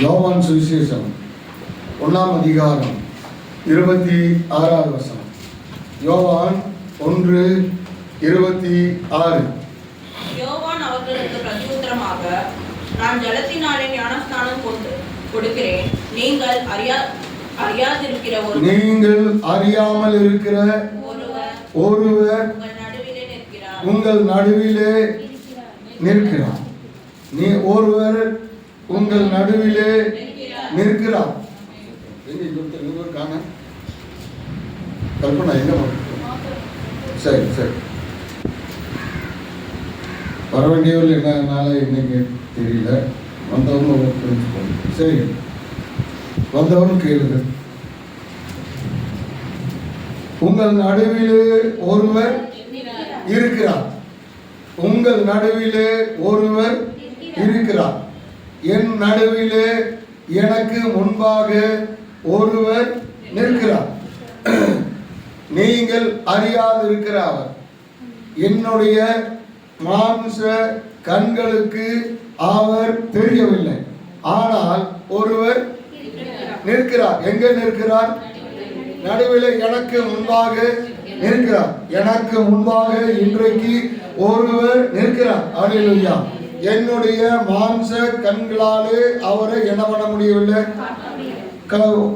யோவான் சுவிசேஷம் 1ஆம் அதிகாரம் 26வது வசனம். யோவான் 1:26. யோவான் அவர்களுக்கு பிரதியுத்தரமாக, நான் ஜலத்தினாலே ஞானஸ்நானம் கொடுக்கிறேன், நீங்கள் அறியாமல் இருக்கிற ஒருவர் உங்கள் நடுவிலே நிற்கிறார். ஒருவர் உங்கள் நடுவிலே நிற்கிறார். கல்பனா என்ன சரி சரி வர வேண்டியவர்கள் என்னன்னால இன்னைக்கு தெரியல. வந்தவங்க தெரிஞ்சுக்கோங்க. சரி, வந்தவன் கேளுங்க. உங்கள் நடுவிலே ஒருவர் இருக்கிறார். உங்கள் நடுவிலே ஒருவர் இருக்கிறார். என் நடுவிலே எனக்கு முன்பாக ஒருவர் நிற்கிறார். நீங்கள் அறியாதிருக்கிற அவர் என்னுடைய மாம்ச கண்களுக்கு அவர் தெரியவில்லை, ஆனால் ஒருவர் நிற்கிறார். எங்க நிற்கிறார்? நடுவிலே எனக்கு முன்பாக நிற்கிறார். எனக்கு முன்பாக இன்றைக்கு ஒருவர் நிற்கிறார். அல்லேலூயா. என்னுடைய மாம்ச கண்களாலே அவரை என்ன பண்ண முடியவில்லை,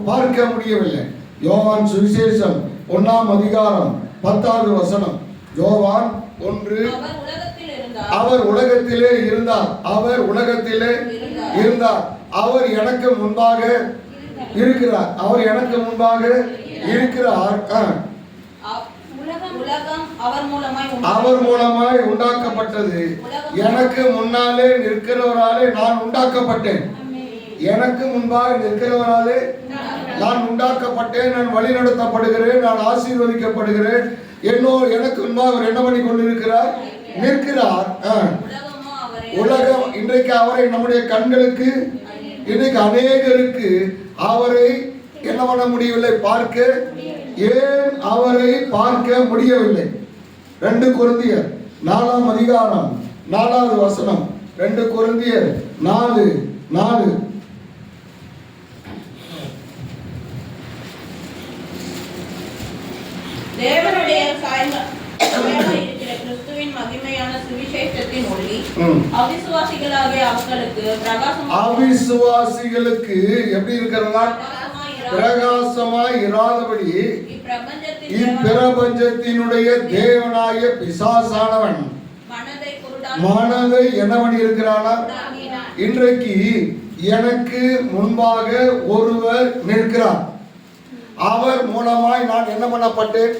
பார்க்க முடியவில்லை. யோவான் சுவிசேஷம் 1ஆம் அதிகாரம் 10வது வசனம். யோவான் 1. அவர் உலகத்திலே இருந்தார். அவர் உலகத்திலே இருந்தார். அவர் எனக்கு முன்பாக இருக்கிறார். அவர் எனக்கு முன்பாக இருக்கிறார். அவர் மூலமாய் உண்டாக்கப்பட்டது. எனக்கு முன்னாலே நிற்கிறவராலே நான் உண்டாக்கப்பட்டேன். எனக்கு முன்பாக நிற்கிறவராலே நான் உண்டாக்கப்பட்டேன். நான் வழி நடத்தப்படுகிறேன். நான் ஆசீர்வதிக்கப்படுகிறேன். எனக்கு முன்பாக அவர் என்ன பண்ணி கொண்டிருக்கிறார்? நிற்கிறார். உலகம் இன்றைக்கு அவரை நம்முடைய கண்களுக்கு, இன்னைக்கு அநேகருக்கு அவரை என்ன பண்ண முடியவில்லை, பார்க்க. ஏன் அவரை பார்க்க முடியவில்லை? 2 கொரிந்தியர் 4ஆம் அதிகாரம் 4வது வசனம். 2 கொரிந்தியர் 4:4. தேவனுடைய கிறிஸ்துவின் மகிமையான சுவிசேஷத்தின் ஒளி அவிசுவாசிகளுக்கு எப்படி இருக்கிறதா? பிரகாசமாய் இராதபடி இப்பிரபஞ்சத்தினுடைய தேவனாய பிசாசானவன் மனதை என்ன பண்ணி இருக்கிறானா? இன்றைக்கு எனக்கு முன்பாக ஒருவர் நிற்கிறார். அவர் மூலமாய் நான் என்ன பண்ணப்பட்டேன்,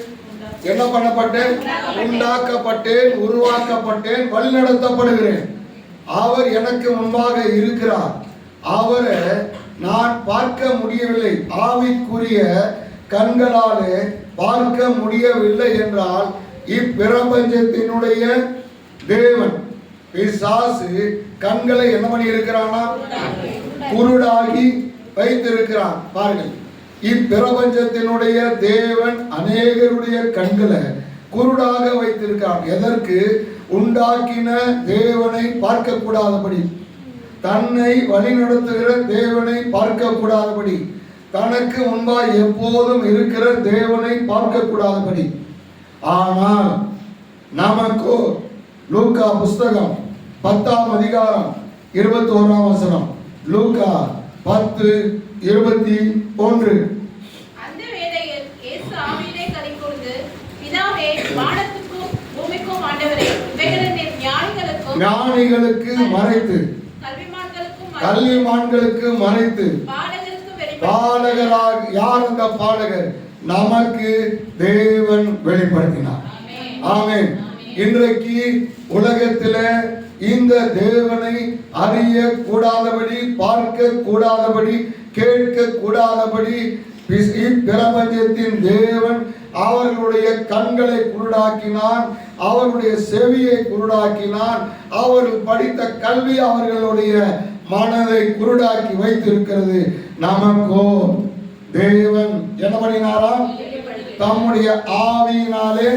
உண்டாக்கப்பட்டேன், உருவாக்கப்பட்டேன், வழிநடத்தப்படுகிறேன். அவர் எனக்கு முன்பாக இருக்கிறார். அவரை நான் பார்க்க முடியவில்லை, ஆவிக்குரிய கண்களாலே பார்க்க முடியவில்லை என்றால் இப்பிரபஞ்சத்தினுடைய தேவன் பிசாசு கண்களை என்ன பண்ணி இருக்கிறானா? குருடாகி வைத்திருக்கிறான். பாருங்கள், இப்பிரபஞ்சத்தினுடைய தேவன் அநேகருடைய கண்களை குருடாக வைத்திருக்கிறான். எதற்கு? உண்டாக்கின தேவனை பார்க்க கூடாதபடி, தன்னை வழிநடத்துகிற தேவனை பார்க்க கூடாதபடி, தனக்கு முன்பாக எப்போதும் இருக்கிற தேவனை பார்க்க கூடாதபடி. ஆனால் நமக்கோ லூக்கா புஸ்தகம் 10ஆம் அதிகாரம் 21ஆம் வசனம். லூக்கா 10:21. அந்த வேளையில் இயேசு ஆவியிலே கலிகூர்ந்து, பிதாவே, வானத்துக்கும் பூமிக்கும் ஆண்டவரே, இவைகளை ஞானிகளுக்கு மறைத்து, கல்விமான்களுக்கு மறைத்து, பாலகராக யார் அந்த பாலகர்? நமக்கு தேவன் வெளிப்படுத்தினார். ஆமென். இன்றைக்கு உலகத்தில் இந்த தேவனை அறிய கூடாதபடி, பார்க்க கூடாதபடி, கேட்க கூடாதபடி பிரபஞ்சத்தின் தேவன் அவர்களுடைய கண்களை குருடாக்கினான், அவர்களுடைய செவியை குருடாக்கினான், அவர்கள் படித்த கல்வி அவர்களுடைய மனதை குருடாக்கி வைத்திருக்கிறது. நமக்கோ தேவன் என்ன பண்ணினாராம்? தம்முடைய ஆவியினாலே.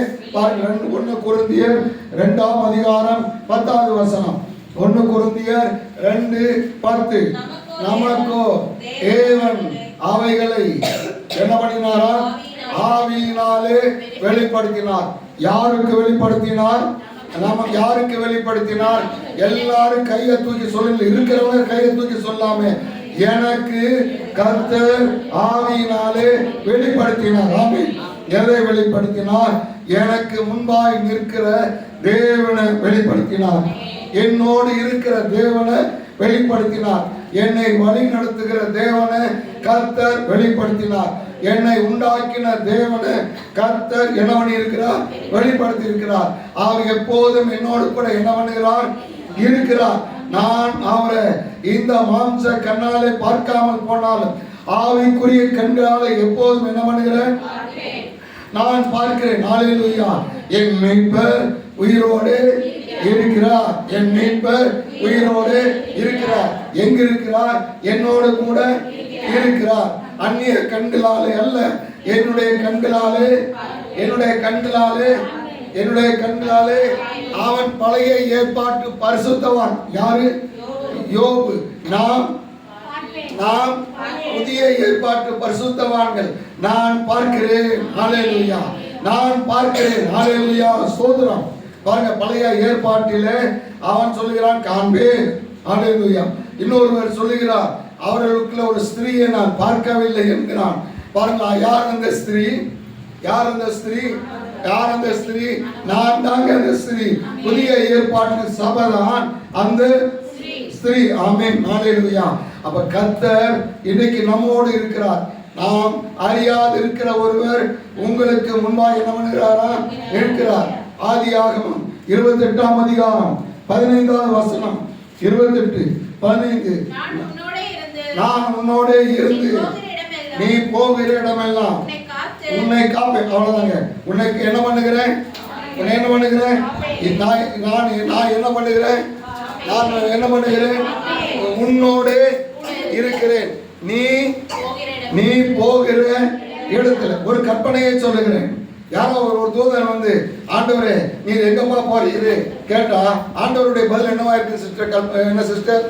1 கொரிந்தியர் 2ஆம் அதிகாரம் 10வது வசனம். 1 கொரிந்தியர் 2:10. நமக்கோ தேவன் அவைகளை என்ன பண்ணினாரா? ஆவியினாலே வெளிப்படுத்தினார். யாருக்கு வெளிப்படுத்தினார்? நமக்கு யாருக்கு வெளிப்படுத்தினார்? எல்லாரும் கையை தூக்கி சொல்லுங்க. இருக்கிறவங்க கையை தூக்கி சொல்லாம, எனக்கு கர்த்தர் ஆவியினாலே வெளிப்படுத்தினார். ஆமென். எதை வெளிப்படுத்தினார்? எனக்கு முன்பாய் நிற்கிற தேவனை வெளிப்படுத்தினார். என்னோடு இருக்கிற தேவனை வெளிப்படுத்தினார். என்னை வழி நடத்துகிற தேவனை கர்த்தர் வெளிப்படுத்தினார். என்னை உண்டாக்கின தேவனை கர்த்தர் என்ன பண்ணி இருக்கிறார்? வெளிப்படுத்தி இருக்கிறார். அவர் எப்போதும் என்னோடு கூட என்ன பண்ணுகிறார்? இருக்கிறார். நான் அவரை இந்த மாம்ச கண்ணாலே பார்க்காமல் போனாலும் ஆவிக்குரிய கண்களாலே எப்போதும் என்ன பண்ணுகிறேன்? நான் பார்க்கிறேன். ஹல்லேலூயா. என் மீட்பர் உயிரோடு இருக்கிறார். என் மீட்பர் உயிரோடு இருக்கிறார். எங்க இருக்கிறார்? என்னோடு கூட இருக்கிறார். அந்நிய கண்களாலே அல்ல, என்னுடைய கண்களாலே, என்னுடைய கண்களாலே, என்னுடைய கண்களாலே. அவன் பழைய ஏற்பாட்டு பரிசுத்தவான். யாரு? யோபு. நாம் புதிய ஏற்பாட்டு பரிசுத்தவான்கள். நான் பார்க்கிறேன். ஹல்லேலூயா. நான் பார்க்கிறேன். ஹல்லேலூயா. ஸ்தோத்திரம். பாருங்க, பழைய ஏற்பாட்டிலே அவன் சொல்லுகிறான், காண்பேன். ஹல்லேலூயா. இன்னொருவர் சொல்லுகிறார், அவர்களுக்குள்ள ஒரு ஸ்திரீயை நான் பார்க்கவில்லை என்கிறான். பாருங்க, யார் அந்த ஸ்திரீ? யார் அந்த ஸ்திரீ? யார் அந்த ஸ்திரீ? நான் தாங்க அந்த ஸ்திரீ. புதிய ஏற்பாட்டு சபைதான் அந்த ஸ்திரீ. ஆமென். ஹல்லேலூயா. அப்ப கர்த்தர் இன்னைக்கு நம்மோடு இருக்கிறார். நாம் அறியாது இருக்கிற ஒருவர் உங்களுக்கு முன்பாக என்ன பண்ணுகிறாரா? இருக்கிறார். ஆதியாகமம் 28ஆம் அதிகாரம் 15வது வசனம். 28:15. நான் உன்னோடே இருந்து நீ போகிற இடமெல்லாம் உன்னை காப்பேன். அவ்வளவுதாங்க. உனக்கு என்ன பண்ணுகிறேன்? உன்னை என்ன பண்ணுகிறேன்? நான் என்ன பண்ணுகிறேன்? நான் என்ன பண்ணுகிறேன்? உன்னோடே இருக்கிறேன். நீ போகிற இடத்துல ஒரு கற்பனையை சொல்லுகிறேன். யாரோ ஒரு தூதன் வந்து, ஆண்டவரே நீர் எங்கப்பா போறீரு கேட்டா ஆண்டவருடைய பதில் என்னவா இருக்கு சிஸ்டர்? என்ன சிஸ்டர்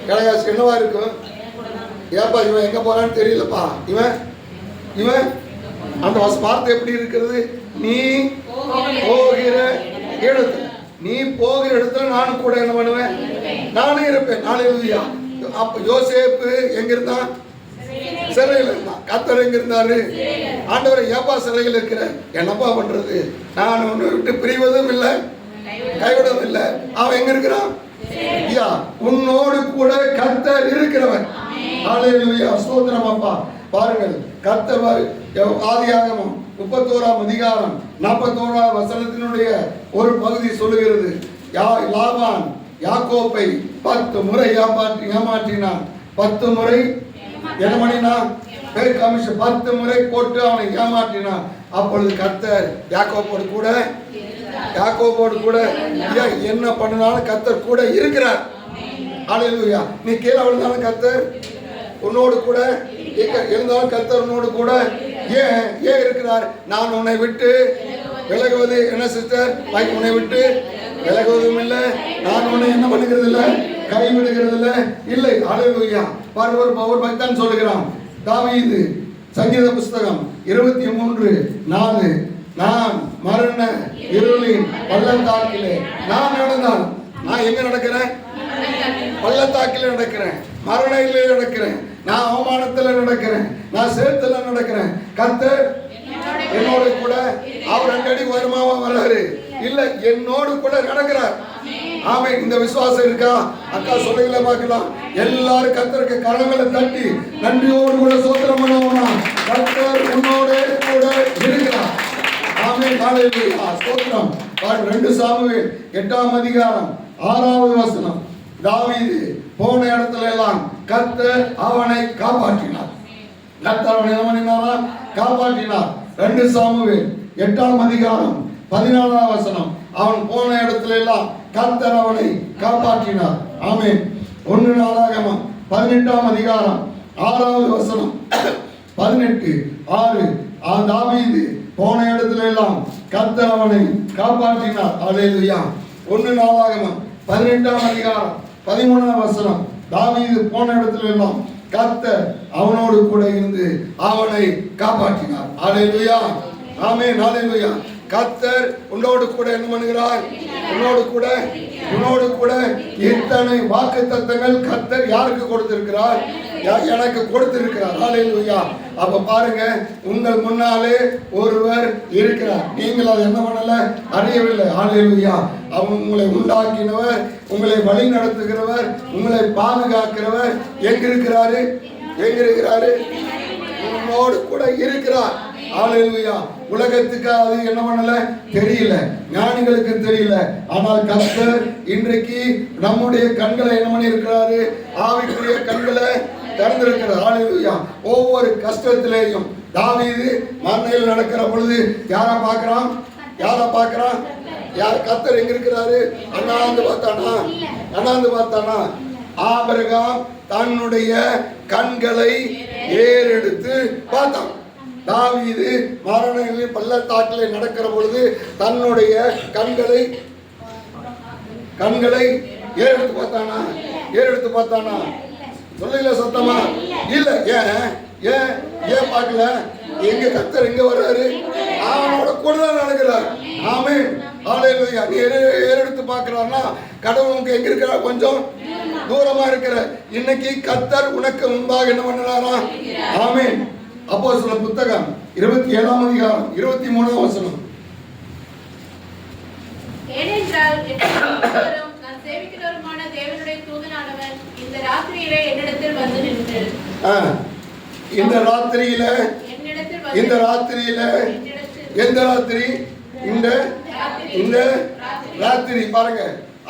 கலையாஸ் என்னவா இருக்கும்? ஏப்பா இவன் எங்க போறான்னு தெரியலப்பா. இவன் அந்த வார்த்தை எப்படி இருக்கிறது? நீ போகிற இடத்துல, நீ போகிற இடத்துல நானும் கூட என்ன பண்ணுவேன்? நானும் இருப்பேன். ஹல்லேலூயா. அப்ப யோசேப்பு எங்க இருந்தான்? சிறையில் இருந்தான். கர்த்தர் எங்க இருந்தாரு? ஆண்டவரை ஏப்பா சிறையில் இருக்கிற? என்னப்பா பண்றது? நான் உன்னை விட்டு பிரிவதும் இல்லை, கைவிடவும் இல்லை. அவன் எங்க இருக்கிறான்? ஐயா, உன்னோடு கூட கர்த்தர் இருக்கிறவன். ஹல்லேலூயா. ஸ்தோத்திரம் அப்பா. பாருங்கள், கர்த்தர் ஆதியாகமம் 31ஆம் அதிகாரம் 41ஆம் வசனத்தினுடைய ஒரு பகுதி சொல்லுகிறது. லாபான் யாக்கோப்பை 10 முறை ஏமாற்றினான். 10 முறை என்ன பண்ணினான்? 10 முறை போட்டு அவனை ஏமாற்றினான். அப்பொழுது கர்த்தர் யாக்கோபோடு கூட என்ன பண்ணினாலும் கர்த்தர் கூட இருக்கிறார். ஹல்லேலூயா. நீ கீழே விழுந்தாலும் கர்த்தர் உன்னோடு கூட இருந்தாலும் கர்த்தர் உன்னோடு கூட ஏன் இருக்கிறார்? நான் உன்னை விட்டு விலகுவது என்ன சிஸ்டர்? உன்னை விட்டு விலகுவதும் இல்லை, நான் உன்னை என்ன பண்ணுகிறது இல்லை, கைவிடுகிறது இல்லை. ஹல்லேலூயா. ஒரு பக்தன் சொல்லுகிறான், தாவீது சங்கீத புஸ்தகம் 23:4, நான் மரண இருளின் பள்ளத்தாக்கிலே நான் நடந்தால், நான் எங்க நடக்கிறேன்? பள்ளத்தாக்கில நடக்கிறேன், மரண இருளில் நடக்கிறேன், நான் அவமானத்தில் நடக்கிறேன், நான் சேத்துல நடக்கிறேன். கர்த்தர் என்னோடு கூட, அவர் அங்கடி வருமாவா வர்றாரு இல்ல, என்னோடு கூட நடக்கிறார். ஆமென். இந்த விசுவாசம் இருக்கா? அக்கா சொல்லுங்கள பார்க்கலாம். எல்லாரும் கர்த்தருக்கு கரங்களை தட்டி நன்றியோடு கூட ஸ்தோத்திரம் பண்ணுவோமா? கர்த்தர் உன்னோடு கூட இருக்கிறார். ஆமென். ஹல்லேலூயா. ஸ்தோத்திரம். 2 சாமுவேல் 8ஆம் அதிகாரம் 6வது வசனம். தாவீது போன இடத்துல எல்லாம் கர்த்தர் அவனை காப்பாற்றினார். கர்த்தர் அவனை என்ன பண்ணினாரா? காப்பாற்றினார். 2 சாமுவேல் 8ஆம் அதிகாரம் 14ஆம் வசனம். அவன் போன இடத்துல எல்லாம் கர்த்தர் அவனை காப்பாற்றினார். ஆமென். 1 நாளாகமம் 18ஆம் அதிகாரம் 6வது வசனம். 18:6. தாவீது போன இடத்துல எல்லாம் கர்த்தர் அவனை காப்பாற்றினார். ஹல்லேலூயா. 1 நாளாகமம் 18ஆம் அதிகாரம் 13ஆம் வசனம். தாவீது போன இடத்துல எல்லாம் கர்த்தர் அவனோடு கூட இருந்து அவனை காப்பாற்றினார். ஹல்லேலூயா, ஆமென், ஹல்லேலூயா. கர்த்தர் உன்னோடு கூட என்ன பண்ணுகிறார்? உன்னோடு கூட இத்தனை வாக்குத்தத்தங்கள் கர்த்தர் யாருக்கு கொடுத்திருக்கிறார்? எனக்கு கொடுத்திருக்கிறார். ஹல்லேலூயா. அப்ப பாருங்க, உங்கள் முன்னாலே ஒருவர் இருக்கிறார். நீங்கள் அதை என்ன பண்ணல? அறியவில்லை. ஹல்லேலூயா. அவர் உங்களை உண்டாக்கினவர், உங்களை வழி நடத்துகிறவர், உங்களை பாதுகாக்கிறவர் எங்க இருக்கிறாரு? உன்னோடு கூட இருக்கிறார். ஹல்லேலூயா. உலகத்துக்கு அது என்ன பண்ணல? தெரியல, ஞானிகளுக்கு தெரியல. ஆனால் கர்த்தர் இன்றைக்கு நம்முடைய கண்களை என்ன பண்ணி இருக்கிறாரு? ஆவிக்குரிய கண்களை திறந்திருக்கிறார். ஹல்லேலூயா. ஒவ்வொரு கஷ்டத்திலேயும் தாவீது மண்ணையில் நடக்கிற பொழுது யாரை பார்க்கிறான்? யார்? கர்த்தர் எங்க இருக்கிறாரு? அண்ணாந்து பார்த்தானா? ஆபிரகாம் தன்னுடைய கண்களை ஏறெடுத்து பார்த்தான். தாவீது மரணங்களில் பள்ளத்தாக்கிலே நடக்கிற பொழுது தன்னுடைய கண்களை ஏறெடுத்து பார்த்தானா? சொல்லல சத்தமா? இல்ல. ஏன் பார்க்கல? எங்க கர்த்தர் எங்க வர்றாரு? அவனோட கூட தான் நடக்கிறார். ஆமென், ஹல்லேலூயா. நீ ஏறெடுத்து பார்க்கறான்னா கடவுள் உனக்கு எங்க இருக்கிறா? கொஞ்சம் தூரமா இருக்கிற. இன்னைக்கு கர்த்தர் உனக்கு முன்பாக என்ன பண்ணறாரா? ஆமென். அப்போஸ்தலர் புத்தகம் 27ஆம் அதிகாரம் 23ஆம் வசனம். ஏனென்றால் நான் சேவிக்கிறவருமான தேவனுடைய தூதனானவர் இந்த ராத்திரியிலே என்னிடத்தில் வந்து நின்று இந்த ராத்திரியில எந்த ராத்திரி? இந்த ராத்திரி பாருங்க,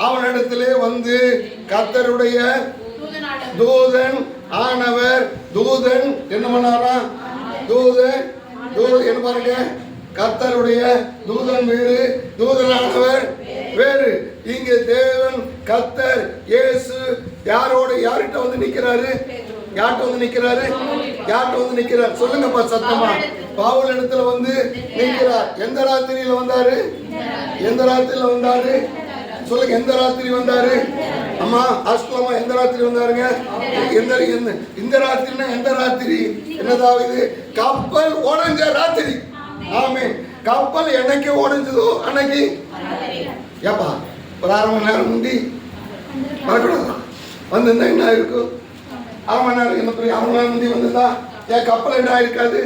அவனிடத்திலே வந்து கர்த்தருடைய தூதன் ஆனவர். தூதன் என்ன பண்ணாரா? தூதன் என்ன பாருங்க, கர்த்தருடைய தூதன் வேறு, தூதனானவர் வேறு. இங்க தேவன் கர்த்தர் இயேசு யார்கிட்ட வந்து நிக்கிறாரு? யார்கிட்ட வந்து நிக்கிறார்? சொல்லுங்கப்பா சத்தமா. பவுல் இடத்துல வந்து நிக்கிறார். எந்த ராத்திரியில வந்தாரு? சொல்லுங்க, எந்த ராத்திரி வந்தாரு? அம்மா ஆஸ்கலமா, எந்த ராத்திரி வந்தாருங்க? இந்த ராத்திரினா எந்த ராத்திரி? என்னதாவது கப்பல் உடைஞ்ச ராத்திரி. ஆமென். கப்பல் என்னைக்கு உடைஞ்சதோ அன்னைக்கு. ஏப்பா ஒரு 1/2 மணி நேரம் முந்தி வரக்கூடாதா? வந்திருந்தா என்ன இருக்கும்? 1/2 மணி நேரம், என்ன பெரிய 1/2 மணி நேரம் முந்தி வந்திருந்தா என் கப்பல் என்ன ஆயிருக்காது?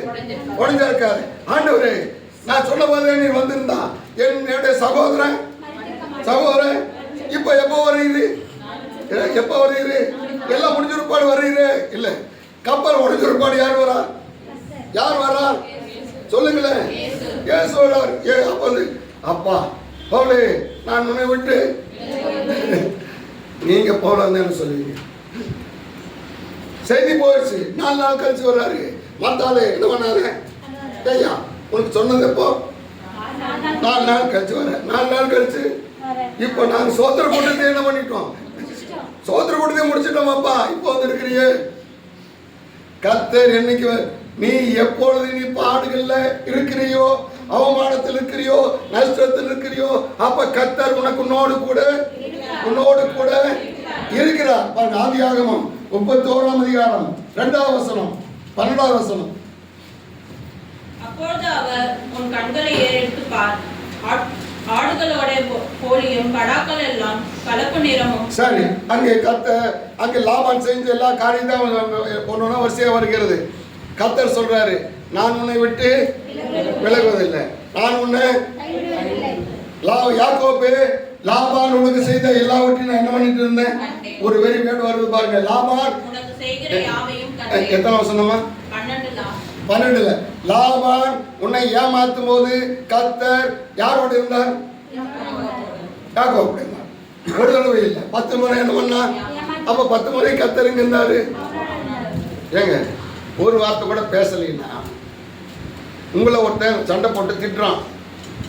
உடைஞ்சா இருக்காது. ஆண்டவரே, நான் சொல்ல போதே நீ வந்திருந்தா என்னுடைய சகோதரன் இப்ப எப்ப வருகிறீரு? எல்லாம் முடிஞ்சிருப்பாடு வருகிறே இல்ல. கப்பல் உடைஞ்சிருப்பாடு யார் வரா? சொல்லுங்களேன். அப்பா பவுலே, நான் உன்னை விட்டு நீங்க போலாம் சொல்லுவீங்க. செய்தி போயிடுச்சு. 4 நாள் கழிச்சு வர்றாரு. மத்தாலே என்ன பண்ணாரு? ஐயா உனக்கு சொன்னது எப்போ? 4 நாள் கழிச்சு வர. 4 நாள் கழிச்சு இப்போ நாங்க சோத்திர கூட்டத்தை என்ன பண்ணிட்டோம்? சோத்திர கூட்டத்தை முடிச்சிட்டோம். அப்பா இப்போ வந்து இருக்கிறியே. கர்த்தர் என்னைக்கு நீ எப்பொழுது நீ பாடுகள்ல இருக்கிறியோ, அவமானத்தில் இருக்கிறியோ, நஷ்டத்தில் இருக்கிறியோ, அப்ப கர்த்தர் உன்னோடு கூட இருக்கிறார். ஆதியாகமம் 31ஆம் அதிகாரம் 2ஆம் வசனம் 12ஆம் வசனம். அப்பொழுது அவர், உன் கண்களை ஏறெடுத்து பார், ஆடுகளோட போலியும் கடாக்கள் எல்லாம் கலப்பு நிறமும். சரி, அங்கே லாபான் செஞ்ச எல்லா காரியம் ஒன்னொன்னா வரிசையா வருகிறது. கர்த்தர் சொல்றாரு, நான் உன்னை விட்டு விலகுவதில்லை, நான் உன்னை யாக்கோபே, லாபான் உனக்கு செய்த எல்லாவற்றையும் நான் என்ன பண்ணிட்டு இருந்தேன்? ஒரு வெறி வேடு வருது பாருங்க. லாபான் எத்தனை வசனமா? 12. லாபான் உன்னை ஏமாத்தும் போது கர்த்தர் யாரோடு இருந்தார்? யாக்கோபோடு இருந்தார். ஒரு தடவை இல்லை, 10 முறை என்ன பண்ணா? அப்ப 10 முறை கர்த்தர் எங்க இருந்தாரு? ஏங்க ஒரு வார்த்தை கூட பேசலைன்னா உங்களை ஒருத்தன் சண்டை போட்டு திட்டுறான்,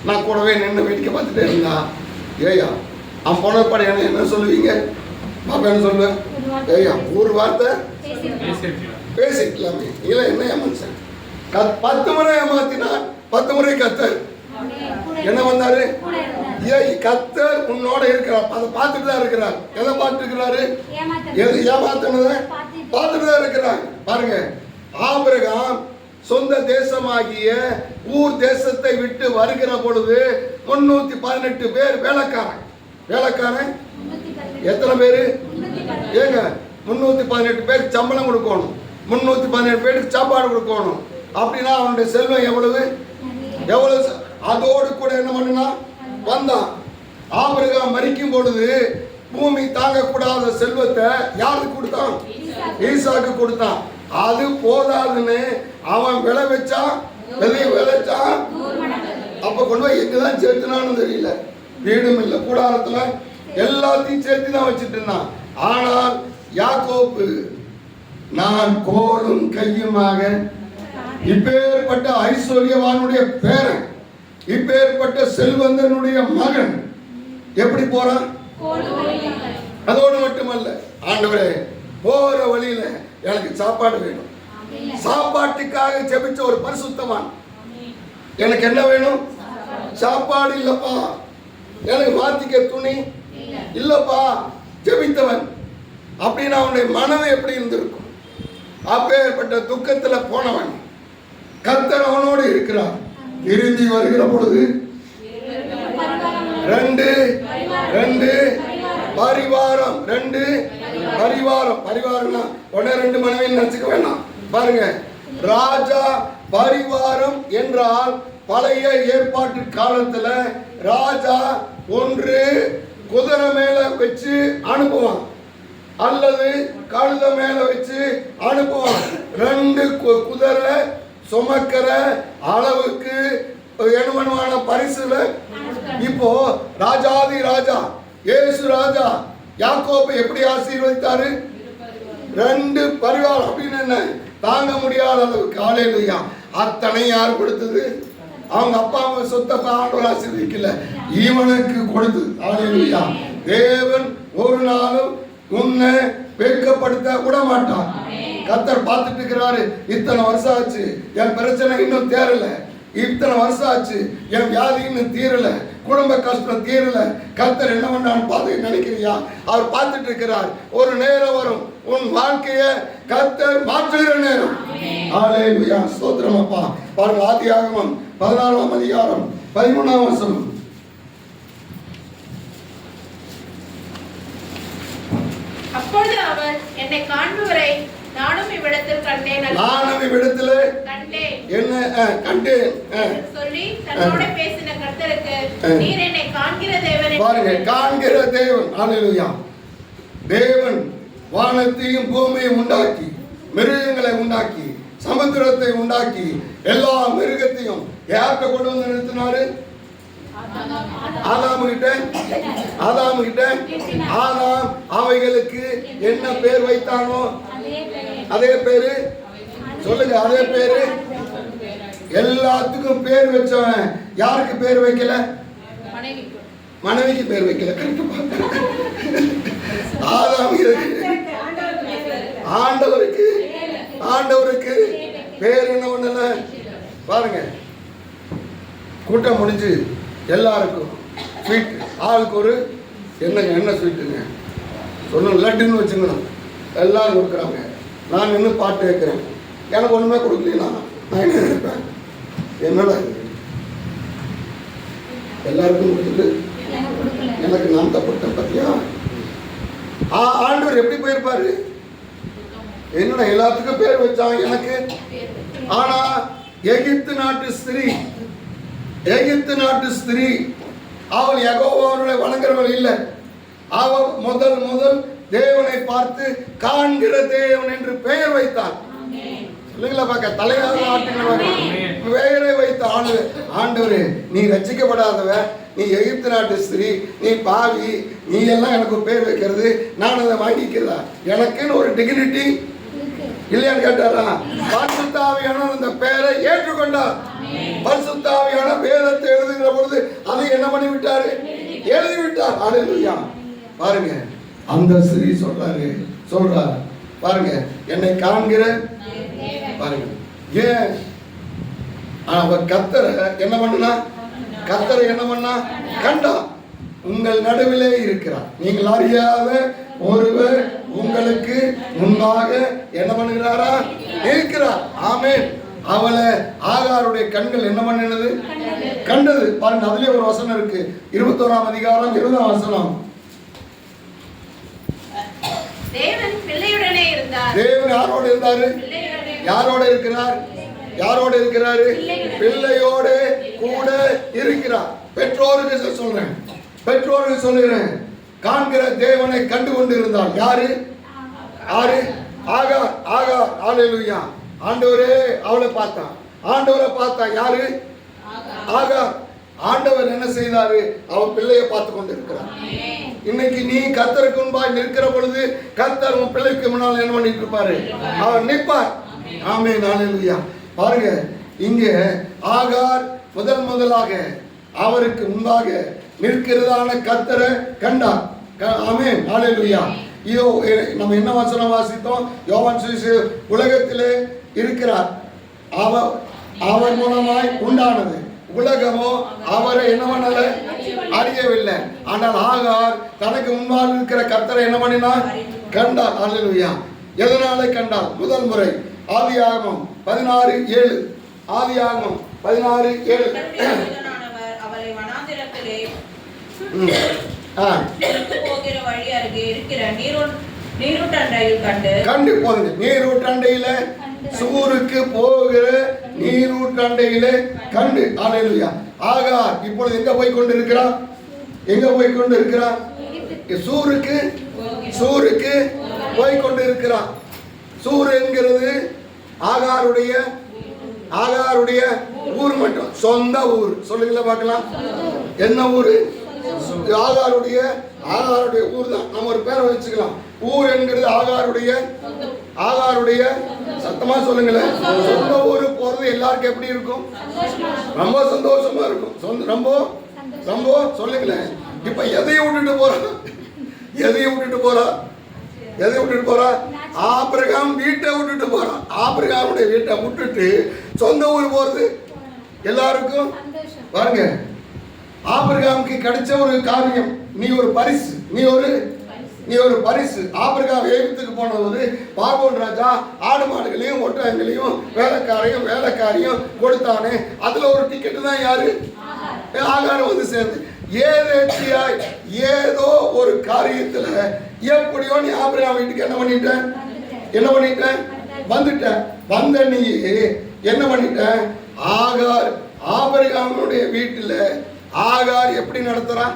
நான் கூடவே நின்று வேடிக்கை பார்த்துட்டே இருந்தா, ஏயா அவன் போனப்பாடு என்ன சொல்லுவீங்க? பாப்பா என்ன சொல்லுவேன்? ஏயா ஒரு வார்த்தை பேசிக்கலாமே, இல்லை என்ன ஏமாச்சேன்? 10 முறை ஏமாத்தினா 10 முறை கர்த்தர் என்ன வந்தாரு? கர்த்தர் உன்னோட இருக்கிறார். அதை பார்த்துட்டு தான் இருக்கிறார். எதை பார்த்துட்டு இருக்கிறாரு? ஏமாத்தனதை பார்த்துட்டு தான் இருக்கிறார். பாருங்க, ஆபிரகாம் சொந்த தேசமாகிய ஊர் தேசத்தை விட்டு வருகிற பொழுது 318 பேர் வேலைக்காரன் எத்தனை பேரு? ஏங்க 318 பேருக்கு சம்பளம் கொடுக்கணும், 318 பேருக்கு சாப்பாடு கொடுக்கணும். அப்படின்னா அவனுடைய செல்வம் எவ்வளவு? அதோடு கூட என்ன பண்ணுனா வந்தான். ஆபிரகாம் மரிக்கும் பொழுது பூமி தாங்கக்கூடாத செல்வத்தை யாருக்கு கொடுத்தான்? ஈசாக்கு கொடுத்தான். அது போதாதுன்னு அவன் விளைவிச்சான். அப்ப கொண்டு போய் எங்கதான் சேர்த்துனான்னு தெரியல. வீடும் இல்லை, கூடாரத்துல எல்லாத்தையும் சேர்த்து தான் வச்சுட்டு இருந்தான். ஆனால் யாக்கோப்பு நான் கோலும் கையுமாக, இப்பேற்பட்ட ஐஸ்வர்யவானுடைய பேரன், இப்பேற்பட்ட செல்வந்தனுடைய மகன் எப்படி போறான்? அதோடு மட்டுமல்ல, ஆண்டவரே போற வழியில எனக்கு சாப்பாடு வேணும். சாப்பாட்டுக்காக ஜெபிச்ச ஒரு பரிசுத்தவான். எனக்கு என்ன வேணும்? சாப்பாடு இல்லப்பா, எனக்கு மாத்திக்க துணி இல்லப்பா, ஜெபித்தவன். அப்படின்னு அவனுடைய மனதை எப்படி இருந்திருக்கும்? அப்பேற்பட்ட துக்கத்துல போனவன் கர்த்தர் அவனோடு இருக்கிறார். திரும்பி வருகிற பொழுது பரிவாரம்னா உடனே 2 மனைவி நினைச்சுக்க வேண்டாம். பாருங்க, ராஜா பரிவாரம் என்றால் பழைய ஏற்பாட்டு காலத்துல ராஜா ஒன்று குதிரை மேல வச்சு அனுப்புவான், அல்லது கழுத மேல வச்சு அனுப்புவான். 2 குதிரை சுமக்கிற அளவுக்கு என்னமான பரிசுல. இப்போ ராஜாதி ராஜா இயேசு ராஜா யாக்கோபை எப்படி ஆசீர்வதித்தாரு? 2 பரிவாரம். அப்படின்னு என்ன? தாங்க முடியாத அளவுக்கு. ஹல்லேலூயா. அத்தனை யார் கொடுத்தது? அவங்க அப்பா அம்மா சொத்தை ஆண்டவர் ஆசீர்வதிக்கல, இவனுக்கு கொடுத்தது. ஹல்லேலூயா. தேவன் ஒரு நாளும் உன்னை வெட்கப்படுத்த விட மாட்டான். கர்த்தர் பார்த்துட்டு இருக்கிறாரு. இத்தனை வருஷம் ஆச்சு, என் பிரச்சனை இன்னும் தேரல. இத்தனை வருஷம் ஆச்சு, என் வியாதி இன்னும் தீரல, குடும்ப கஷ்டம் தீரல. கர்த்தர் என்ன பண்ணான்னு பார்த்து நினைக்கிறியா? அவர் பார்த்துட்டு இருக்கிறார். ஒரு நேரம் வரும், உன் வாழ்க்கையை கர்த்தர் மாற்றுகிற நேரம். ஹல்லேலூயா. ஸ்தோத்திரம் அப்பா. பாருங்க, ஆதியாகமம் 14ஆம் அதிகாரம் 13ஆம் வசனம். அப்பொழுது அவர் என்னை காண்பவரை நானும் இவ்விடத்தில் கண்டேன் என்ன கண்டேன் சொல்லி தன்னோட பேசின கர்த்தருக்கு, நீர் என்னை காண்கிற தேவன். பாருங்க, காண்கிற தேவன். ஹல்லேலூயா. தேவன் வானத்தையும் பூமியையும் உண்டாக்கி, மிருகங்களை உண்டாக்கி, சமுத்திரத்தை உண்டாக்கி, எல்லா மிருகத்தையும் யார்கிட்ட கொண்டு வந்து நிறுத்தினாரு? ஆதாம் கிட்ட. ஆதாம் அவைகளுக்கு என்ன பேர் வைத்தானோ அதே பேரு. சொல்லுங்க, அதே பேரு. எல்லாத்துக்கும் பேர் வச்சவன் யாருக்கு பேர் வைக்கல? மனைவிக்கு பேர் வைக்கல. ஆண்டவருக்கு பேர் என்ன பண்ணல? பாருங்க, கூட்டம் முடிஞ்சு எல்லாருக்கும் ஸ்வீட், ஆளுக்கு ஒரு என்ன ஸ்வீட்டுங்க சொல்லணும், லட்டுன்னு வச்சுக்கணும். எல்லாரும் கொடுக்குறாங்க. நான் இன்னும் பாட்டு கேட்குறேன், எனக்கு ஒன்றுமே கொடுக்கலனா நான் என்ன நினைப்பேன்? என்னடா எல்லாருக்கும் கொடுத்துட்டு எனக்கு நான் தப்பட்டேன் பார்த்தியா? ஆண்டவர் எப்படி போயிருப்பாரு? என்னடா எல்லாத்துக்கும் பேர் வச்சான் எனக்கு. ஆனா எகிப்து நாட்டு ஸ்திரீ அவள் யெகோவாவை வணங்குறவள் இல்லை. அவள் முதல் தேவனை பார்த்து காண்கிற தேவன் என்று பெயர் வைத்தார். இல்லைங்களா? பார்க்க தலையாக பெயரை வைத்த ஆண்டவரே, நீ ரட்சிக்கப்படாதவ, நீ எகிப்து நாட்டு ஸ்திரீ, நீ பாவி, நீ எல்லாம் எனக்கு பேர் வைக்கிறது, நான் அதை வாங்கிக்கிறதா? எனக்குன்னு ஒரு டிகினிட்டி இல்லையான்னு கேட்டாரா? பரிசுத்த ஆவியானவர் அந்த பெயரை ஏற்றுக்கொண்டார். பரிசுத்த ஆவியானவர் வேதத்தை எழுதுகிற பொழுது அதை என்ன பண்ணி விட்டாரு? எழுதிவிட்டார். ஹல்லேலூயா. பாருங்க, அந்த ஸ்திரீ சொல்றார் பாருங்க, என்னை காண்கிற. பாருங்க, ஏன் அவ கர்த்தரை என்ன பண்ணா? கண்டா. உங்கள் நடுவிலே இருக்கிறார். நீங்கள் அறியாத ஒருவர் உங்களுக்கு முன்பாக என்ன பண்ணுகிறாரா? இருக்கிறார். ஆமென். அவளை ஆகாருடைய கண்கள் என்ன பண்ணினது? கண்டது. பாருங்க, அதுலயே ஒரு வசனம் இருக்கு. 21ஆம் அதிகாரம் 20ஆம் வசனம். தேவன் பிள்ளையுடனே இருந்தார். தேவன் யாரோடு இருந்தாரு? யாரோட இருக்கிறார்? யாரோட இருக்கிறாரு? பிள்ளையோடு கூட இருக்கிறார். பெற்றோருக்கு சொல்றேன், பெற்றோருக்கு சொல்லுகிறேன், காண்கிற தேவனை கண்டு கொண்டு இருந்தார். யாரு? யாரு? ஆகார். ஆகார். ஹல்லேலூயா. ஆண்டவரே அவளை பார்த்தான். ஆண்டவரை பார்த்தா. யாரு? ஆகார். ஆண்டவர் என்ன செய்தாரு? அவன் பிள்ளையை பார்த்து கொண்டு இருக்கிறார். இன்னைக்கு நீ கர்த்தருக்கு முன்பாய் நிற்கிற பொழுது கர்த்தர் உன் பிள்ளைக்கு முன்னால் என்ன பண்ணிட்டு இருப்பாரு? அவர் நிற்பார். ஆமென். ஹல்லேலூயா. பாருங்க, இங்க ஆகார் முதலாக அவருக்கு முன்பாக நிற்கிறதான கர்த்தரை கண்டார். ஆமென். ஹல்லேலூயா. இதோ நம்ம என்ன வசனம் வாசித்தோம்? யோவான் சுவிசேஷம் உலகத்திலே இருக்கிறார், அவர் மூலமாய் உண்டானது, உலகமோ அவரை என்ன பண்ணல? அறியவில்லை. ஆனால் ஆகார் தனக்கு முன்னால் இருக்கிற கர்த்தரை என்ன பண்ணினார்? கண்டார். ஹல்லேலூயா. எதனால கண்டார்? முதல் முறை ஆதியாகமம் 16:7. ஆதியாகமம் 16:7. அவரை வனாந்திரத்திலே போகிற வழி அருகே இருக்கிற நீரூற்றண்டையில் கண்டு போகுது. நீரூற்றண்டையில, சூருக்கு போகிற நீரூற்றண்டையில கண்டு. ஹல்லேலூயா. ஆகார் இப்பொழுது எங்க போய் கொண்டு இருக்கிறார்? எங்க போய் கொண்டு இருக்கிறார்? சூருக்கு போய் கொண்டு இருக்கிறார். சூர் என்கிறது ஆகாருடைய ஊர் மட்டும், சொந்த ஊர். சொல்லுங்களா பார்க்கலாம். என்ன ஊரு? ஆகாருடைய ஊர் தான். நம்ம ஒரு பேரை வச்சுக்கலாம். ஊர் என்கிறது ஆகாருடைய சத்தமா சொல்லுங்களேன். சொந்த ஊரு போறது எல்லாருக்கும் எப்படி இருக்கும்? ரொம்ப சந்தோஷமா இருக்கும். ரொம்ப சொல்லுங்களேன். இப்ப எதையும் விட்டுட்டு போறா? ஆபிரகாம் வீட்டை விட்டுட்டு போறான். ஆபிரகாமுடைய வீட்டை விட்டுட்டு சொந்த ஊர் போறது எல்லாருக்கும் பாருங்க. ஆபிரகாமுக்கு கிடைச்ச ஒரு காரியம், நீ ஒரு பரிசு. ஆபிரகாம் எகிப்துக்கு போனது பார்வோன் ராஜா ஆடு மாடுகளையும் ஒட்டகங்களையும் வேலைக்காரையும் கொடுத்தானே. அதுல ஒரு டிக்கெட் தான் யாரு? ஆகாரம் வந்து சேர்ந்து. ஏதோ ஒரு காரியத்துல எப்படியோ நீ ஆபிரகாம் வீட்டுக்கு என்ன பண்ணிட்ட? வந்த நீ என்ன பண்ணிட்ட? ஆபிரகாமுடைய வீட்டுல ஆகார் எப்படி நடத்துறா?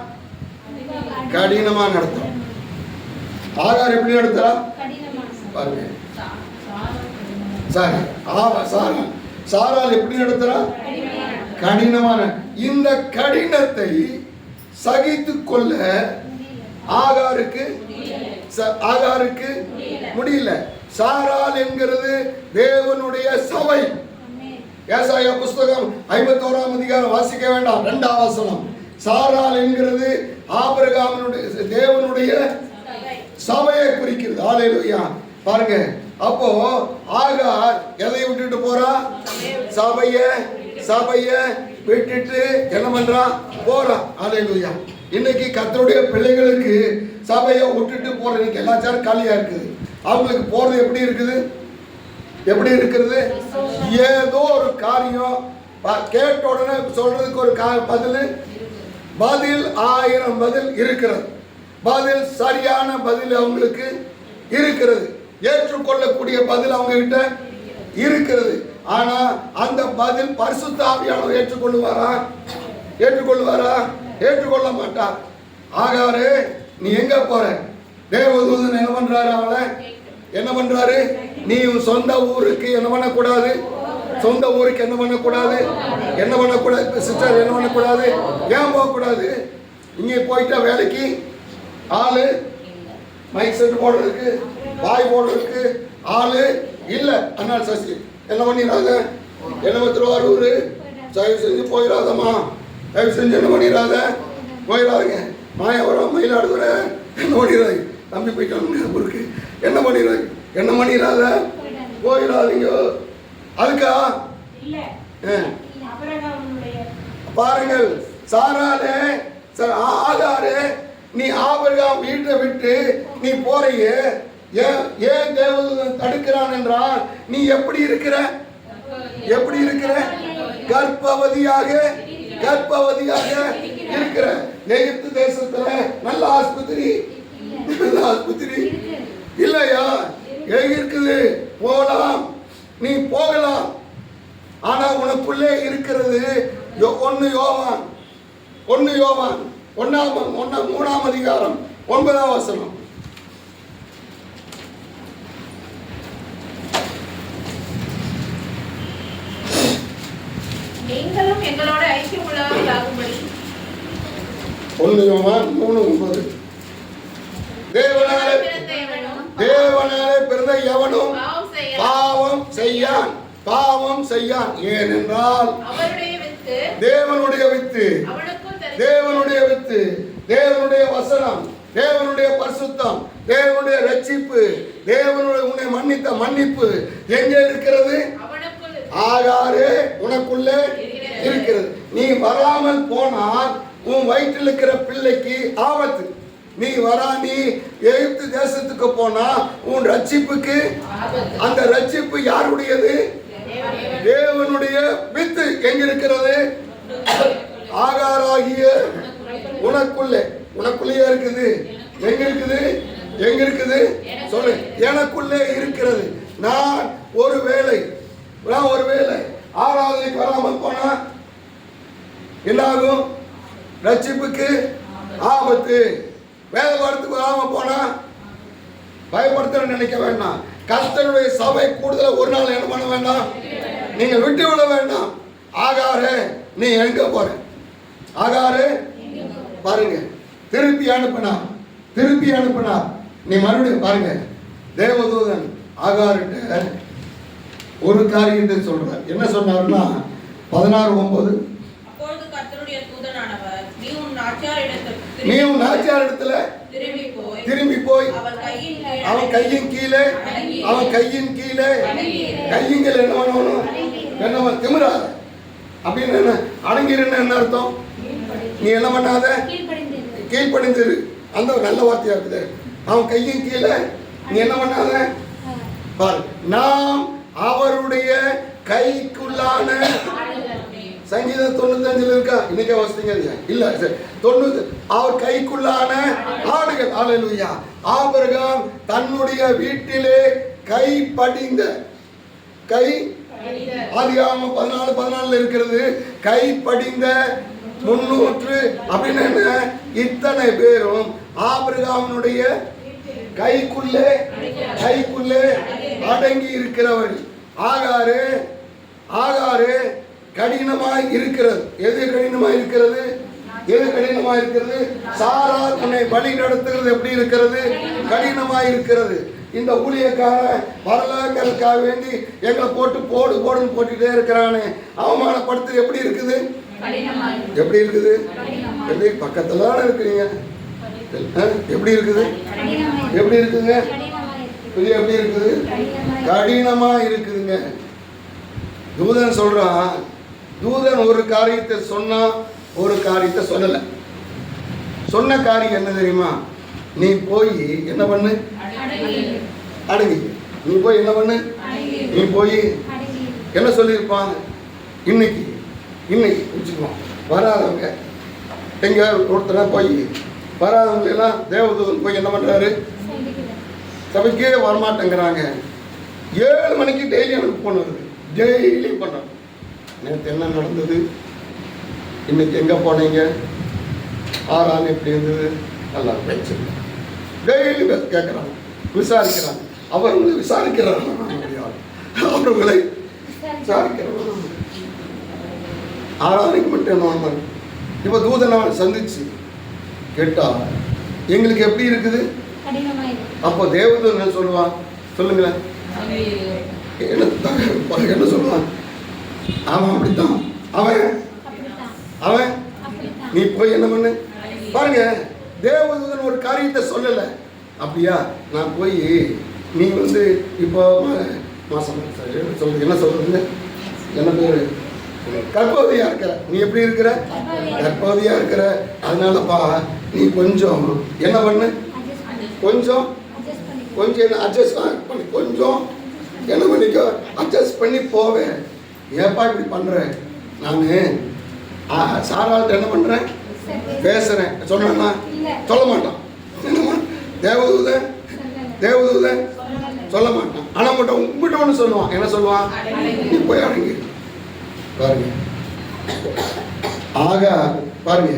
கடினமா நடத்துறா. ஆகார் எப்படி நடத்துறா? பாருங்க. சாரால் எப்படி நடத்துறா? கடினமான. இந்த கடினத்தை சகித்துக் கொள்ள ஆகாருக்கு முடியல. சாரால் என்கிறது தேவனுடைய சபை. ஏசாயா புஸ்தகம் 51ஆம் அதிகாரம் வாசிக்க வேண்டாம், 2ஆம் வசனம். சாரால் என்கிறது ஆபிரகாமினுடைய தேவனுடைய சபையை குறிக்கிறது. ஹல்லேலூயா. பாருங்க, அப்போ ஆகார் எதை விட்டுட்டு போறா? சபைய விட்டுட்டு என்ன பண்றா? போறா. ஹல்லேலூயா. இன்னைக்கு கர்த்தருடைய பிள்ளைகளுக்கு சபையை விட்டுட்டு போற எல்லா சேரும் காலியா இருக்குது. அவங்களுக்கு போறது எப்படி இருக்கிறது? ஏதோ ஒரு காரியம் கேட்ட உடனே சொல்றதுக்கு ஒரு பதில் 1000 பதில் இருக்கிறது. சரியான பதில் அவங்களுக்கு இருக்கிறது. ஏற்றுக்கொள்ளக்கூடிய பதில் அவங்க கிட்ட இருக்கிறது. ஆனா அந்த பதில் பரிசுத்த ஆவியானவர் ஏற்றுக்கொள்ள மாட்டார். ஆகாரே, நீ எங்க போற? தேவதூதன் என்ன பண்றாரு? நீ சொந்த ஊருக்கு என்ன பண்ணக்கூடாது? சிஸ்டர் என்ன பண்ணக்கூடாது? ஏன் போகக்கூடாது? இங்கே போயிட்டா வேலைக்கு ஆளு, மைக் செட் போடுறதுக்கு, வாய் போடுறதுக்கு ஆளு இல்ல. அதனால சசி என்ன பண்ணிடுறாங்க? என்ன திருவாரூர் தயவு செஞ்சு போயிடாதம்மா, தயவு செஞ்சு என்ன பண்ணிடாத, போயிடாதுங்க. மாயவரம், மயிலாடுதுறை என்ன பண்ணிடுறாங்க? தம்பி போயிட்டாங்க ஊருக்கு, என்ன பண்ணிடாத, போயிடாதீங்க. அதுக்கா பாருங்கள், சாராலே சார் ஆகாரு, நீ ஆபிரகாம் வீட்டை விட்டு நீ போறையே, ஏன் தேவதூதன் தடுக்கிறான் என்றால், நீ எப்படி இருக்கிற, எப்படி இருக்கிற, கர்ப்பவதியாக இருக்கிற. எகிப்து தேசத்துல நல்ல ஆஸ்பத்திரி இல்லையா? இருக்குது, போகலாம், நீ போகலாம். ஆனா உனக்குள்ளே இருக்கிறது 1 யோவான் 3ஆம் அதிகாரம் 9ஆம் வசனம். நீங்களும் எங்களோட ஐக்கியம் உள்ளவர்களாகும்படி 1 யோவான் 3:9. தேவனாலே பிறந்த எவனும் பாவம் செய்யான். ஏனென்றால் தேவனுடைய வித்து, தேவனுடைய வசனம், தேவனுடைய பரிசுத்தம், தேவனுடைய ரட்சிப்பு, தேவனுடைய உன்னை மன்னித்த மன்னிப்பு எங்கே இருக்கிறது? ஆகாரே உனக்குள்ளே இருக்கிறது. நீ வராமல் போனால் உன் வயிற்றில் இருக்கிற பிள்ளைக்கு ஆபத்து. நீ எகிப்து தேசத்துக்கு போனா உன் ரட்சிப்புக்கு, அந்த ரட்சிப்பு யாருடையது? தேவனுடைய வித்து எங்க இருக்கிறது? ஆகாராகிய உனக்குள்ளே இருக்குது. எங்க இருக்குது சொல்லு. எனக்குள்ளே இருக்கிறது. நான் ஒருவேளை ஆராதனைக்கு வராமல் போனா என்னாகும்? ரட்சிப்புக்கு ஆபத்து. வேதபாரத்துக்கு வராம போனா பயப்படுத்த நினைக்க வேண்டாம். கர்த்தருடைய சபை கூடுதல ஒரு நாள் என்ன பண்ண வேண்டாம், நீங்க விட்டு விட வேண்டாம். ஆகாரே நீ எங்க போற? ஆகாரே பாருங்க, திருப்பி அனுப்பினா நீ மறுபடியும் பாருங்க. தேவதூதன் ஆகார்கிட்ட ஒரு காரியத்தை சொல்றார். என்ன சொன்னாருன்னா 16:9, அப்பொழுது கர்த்தருடைய தூதனானவர் நீ உன் நாச்சியாரிடத்துல திரும்பி போய் அவன் கையின் கீழே கையிங்கள் என்ன பண்ணணும்? என்ன திமிராத அப்படின்னு என்ன அடங்கிருன்னு என்ன அர்த்தம்? நீ என்ன பண்ணாத, கீழ்ப்படிந்திரு. அந்த ஒரு நல்ல வார்த்தையா இருக்குது. அவன் கையின் கீழே நீ என்ன பண்ணாத பாரு. நாம் அவருடைய கைக்குள்ளான, சங்கீதம் 95 இருக்கா? இன்னைக்கே வாசித்தீங்க இல்ல? 90. அவர் கைக்குள்ளான ஆடுகள். அல்லேலூயா. ஆபிரகாம் தன்னுடைய வீட்டிலே கை படிந்த ஆதியாகமம் 14:14 இருக்கிறது. கை படிந்த 300 அப்படின்னு என்ன? இத்தனை பேரும் ஆபிரகாமுடைய கைக்குள்ளே அடங்கி இருக்கிறவர்கள். ஆகாரே கடினமாய் இருக்கிறது. எது கடினமாய் இருக்கிறது? சாரா உன்னை வழி நடத்துகிறது எப்படி இருக்கிறது? கடினமாய் இருக்கிறது. இந்த ஊழியக்காரன் வரலாறுக்காக வேண்டி எங்களை போடுன்னு போட்டுட்டே இருக்கிறானே, அவமானப்படுத்து எப்படி இருக்குது? எப்படி பக்கத்துல தானே இருக்கிறீங்க? எப்படி இருக்குங்க? எப்படி இருக்குது? கடினமா இருக்குதுங்க. தூதன் சொல்றான். தூதன் ஒரு காரியத்தை சொன்னா, ஒரு காரியத்தை சொல்லல. சொன்ன காரியம் என்ன தெரியுமா? நீ போய் என்ன பண்ணு? அடங்கி. நீ போய் என்ன பண்ணு? நீ போய் என்ன சொல்லியிருப்பான்? இன்னைக்கு வச்சுக்குவோம். வராதவங்க எங்க ஒருத்தர போய் வராதவங்க எல்லாம் தேவதூதன் போய் என்ன பண்றாரு? சபைக்கே வரமாட்டேங்கிறாங்க. 7 மணிக்கு டெய்லி எனக்கு போன் வருது. டெய்லி பண்றேன். நேற்று என்ன நடந்தது? இன்னைக்கு எங்க போனீங்க? ஆறாம் எப்படி இருந்தது? நல்லா பேச்சு. டெய்லி கேட்குறாங்க, விசாரிக்கிறாங்க. அவர்களை விசாரிக்கிறாங்க. ஆறாనికి மட்டும் என்ன? இப்போ தூதனை சந்திச்சு கேட்டா எங்களுக்கு எப்படி இருக்குது? அப்போ தேவதூதன் சொல்லுவான். சொல்லுங்களேன், என்ன சொல்லுவான்? அவன் அப்படித்தான். அவன் நீ போய் என்ன பண்ணு பாருங்க. தேவதூதன் ஒரு காரியத்தை சொல்லலை. அப்படியா? நான் போய் நீ இப்போ மாசம் சொல்றது என்ன சொல்றதுங்க? என்ன பேர்? கர்ப்பவதியா இருக்கிற. நீ எப்படி இருக்கிற? கர்ப்பவதியா இருக்கிற. அதனாலப்பா நீ கொஞ்சம் என்ன பண்ணு, கொஞ்சம் என்ன அட்ஜஸ்ட் பண்ணி, கொஞ்சம் என்ன பண்ணிக்கோ, அட்ஜஸ்ட் பண்ணி போவேன். ஏப்பா இப்படி பண்ற? நான் சாராள்கிட்ட என்ன பண்றேன், பேசுறேன். சொன்னா சொல்ல மாட்டான். என்னம்மா தேவதூதன் சொல்ல மாட்டான். ஆனா மட்டும் உங்ககிட்ட ஒன்று சொல்லுவான். என்ன சொல்லுவான்? நீ போய் அடங்கி பாருங்க. ஆக பாருங்க,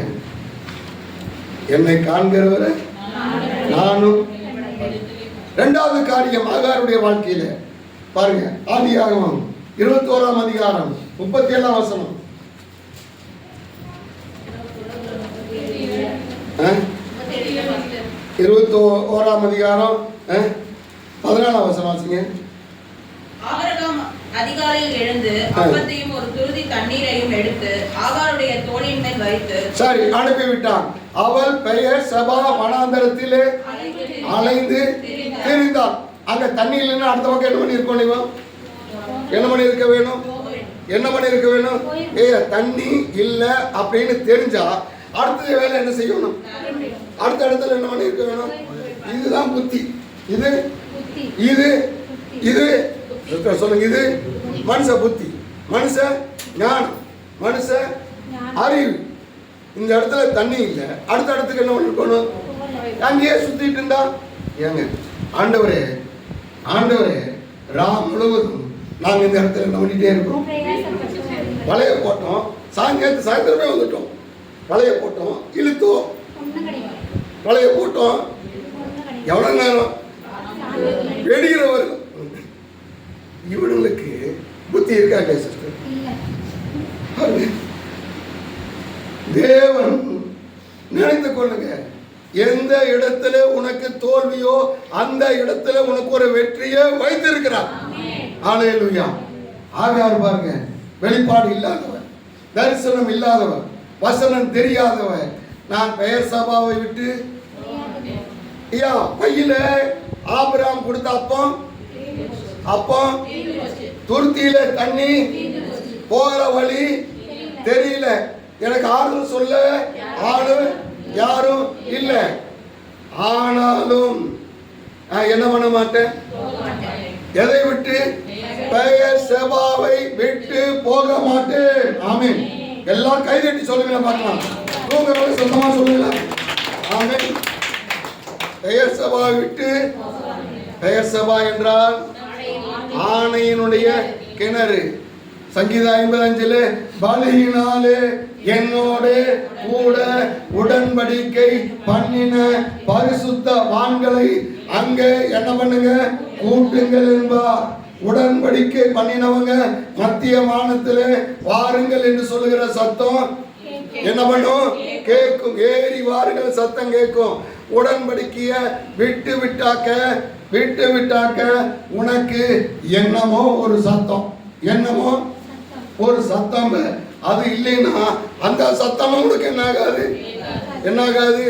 என்னை காண்கிறவரை நானும். இரண்டாவது காரியம் ஆகாருடைய வாழ்க்கையில பாருங்க, ஆதியாகமம் 21ஆம் அதிகாரம் 37ஆம் வசனம். 21ஆம் அதிகாரம் 14ஆம் வசனம் வாசிங்க. ஆபிரகாம் அதிகாலையில் எழுந்து அப்பத்தையும் ஒரு துருதி தண்ணீரையும் எடுத்து ஆகாருடைய தோளின் மேல் வைத்து சரி அனுப்பி விட்டான். அவள் பெயர் செபா வனாந்தரத்திலே அலைந்து திரிந்தாள். அங்க தண்ணி இல்லைன்னா அடுத்த பக்கம் என்ன பண்ணி இருக்கணும்? இவன் என்ன பண்ணி இருக்க வேணும்? என்ன பண்ணி இருக்க வேணும்? தண்ணி இல்லை அப்படின்னு தெரிஞ்சா அடுத்த வேலை என்ன செய்யணும்? அடுத்த இடத்துல என்ன பண்ணி இருக்க வேணும்? இதுதான் புத்தி. இது இது இது சொல்லுங்க. இது மனுஷ புத்தி, மனுஷ ஞானம், மனுஷ அறிவு. இந்த இடத்துல தண்ணி இல்லை, அடுத்த இடத்துக்கு என்ன பண்ணிருக்கணும்? அங்கேயே சுத்திட்டு இருந்தா ஏங்க ஆண்டவரே ராம் முழுவதும் நாங்க இந்த இடத்துல என்ன பண்ணிட்டே இருக்கோம்? வலைய போட்டோம், சாயந்தரமே வந்துட்டோம். வலைய போட்டோம், இழுத்தோம், வலைய போட்டோம். எவ்வளவு நேரம்? வெடிக்கிறவர். இவனுங்களுக்கு புத்தி இருக்கா சிஸ்டர்? தேவன் நினைத்து கொள்ளுங்க, எந்த இடத்துல உனக்கு தோல்வியோ அந்த இடத்துல உனக்கு ஒரு வெற்றியை வைத்திருக்கிறார். ஹல்லேலூயா. ஆகார் பாருங்க, வெளிப்பாடு இல்லாதவர், தரிசனம் இல்லாதவர், வசனம் தெரியாதவர். நான் பெயர் சபாவை விட்டு பையில ஆபிரகாம் கொடுத்த அப்பம் துருத்தியில தண்ணி, போகிற வழி தெரியல, எனக்கு ஆறுதல் சொல்ல ஆளு யாரும் இல்லை. ஆனாலும் நான் என்ன பண்ண மாட்டேன்? எதை விட்டு? பெயர் செபாவை விட்டு போக மாட்டேன். ஆமென். எல்லாரும் கைதட்டி சொல்லுங்க பார்க்கலாம். தூங்குறவங்க சொந்தமா சொல்லுங்க. ஆமென். பெயர் செபாவை விட்டு, பெயர் செபா என்றால் ஆணையினுடைய கிணறு. சங்கீதம் 55 பலியினாலே என்னோட கூட உடன்படிக்கை பண்ணின பரிசுத்த வான்களை அங்கே என்ன பண்ணுங்க? கூட்டுங்கள் என்பார். உடன்படிக்கை பண்ணினவங்க மத்திய வானத்திலே வாருங்கள் என்று சொல்லுகிற சத்தம் என்ன பண்ணும்? கேட்கும். ஏறி வாருங்கள் சத்தம் கேட்கும். உடன்படிக்கைய விட்டு விட்டாக்க உனக்கு என்னமோ ஒரு சத்தம், என்னமோ ஒரு சத்தம். அது இல்லைன்னா அந்த சத்தமும் உனக்கு என்ன ஆகாது?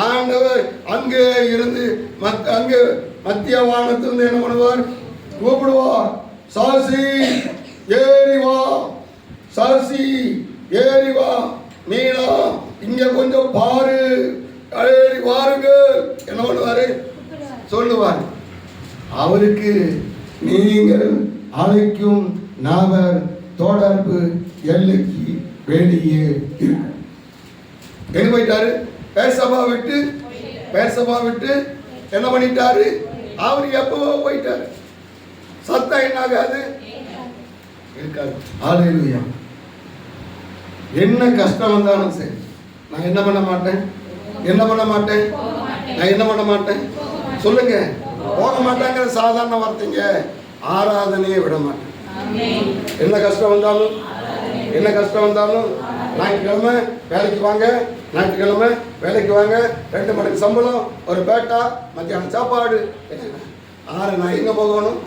ஆண்டவர் அங்கே இருந்து அங்கே மத்திய வானத்திலிருந்து என்ன பண்ணுவார்? கூப்பிடுவார். சாசி ஏறி வா, சாசி ஏறி வா, மீனா இங்க கொஞ்சம் பாரு, ஏறி வாருங்க. என்ன பண்ணுவாரு? சொல்லுவார். அவருக்கு நீங்கள் அழைக்கும் நபர் தொடர்பு எல்லைக்கு வெளியே இருக்கு. எங்க போயிட்டாரு? பேர்சபா விட்டு என்ன பண்ணிட்டாரு? அவர் எப்பவோ போயிட்டாரு. சத்தம் என்ன ஆகாது? இருக்காது. ஹல்லேலூயா. என்ன கஷ்டம் வந்தாலும் சரி, நான் என்ன பண்ண மாட்டேன்? சொல்லுங்க. போக மாட்டாங்கிற சாதாரண வார்த்தைங்க. ஆராதனையை விட மாட்டேன். என்ன கஷ்டம் வந்தாலும் ஞாயிற்றுக்கிழமை வேலைக்கு வாங்க, 2 மணிக்கு சம்பளம், ஒரு பேட்டா, மத்தியானம் சாப்பாடு. நான் எங்க போகணும்?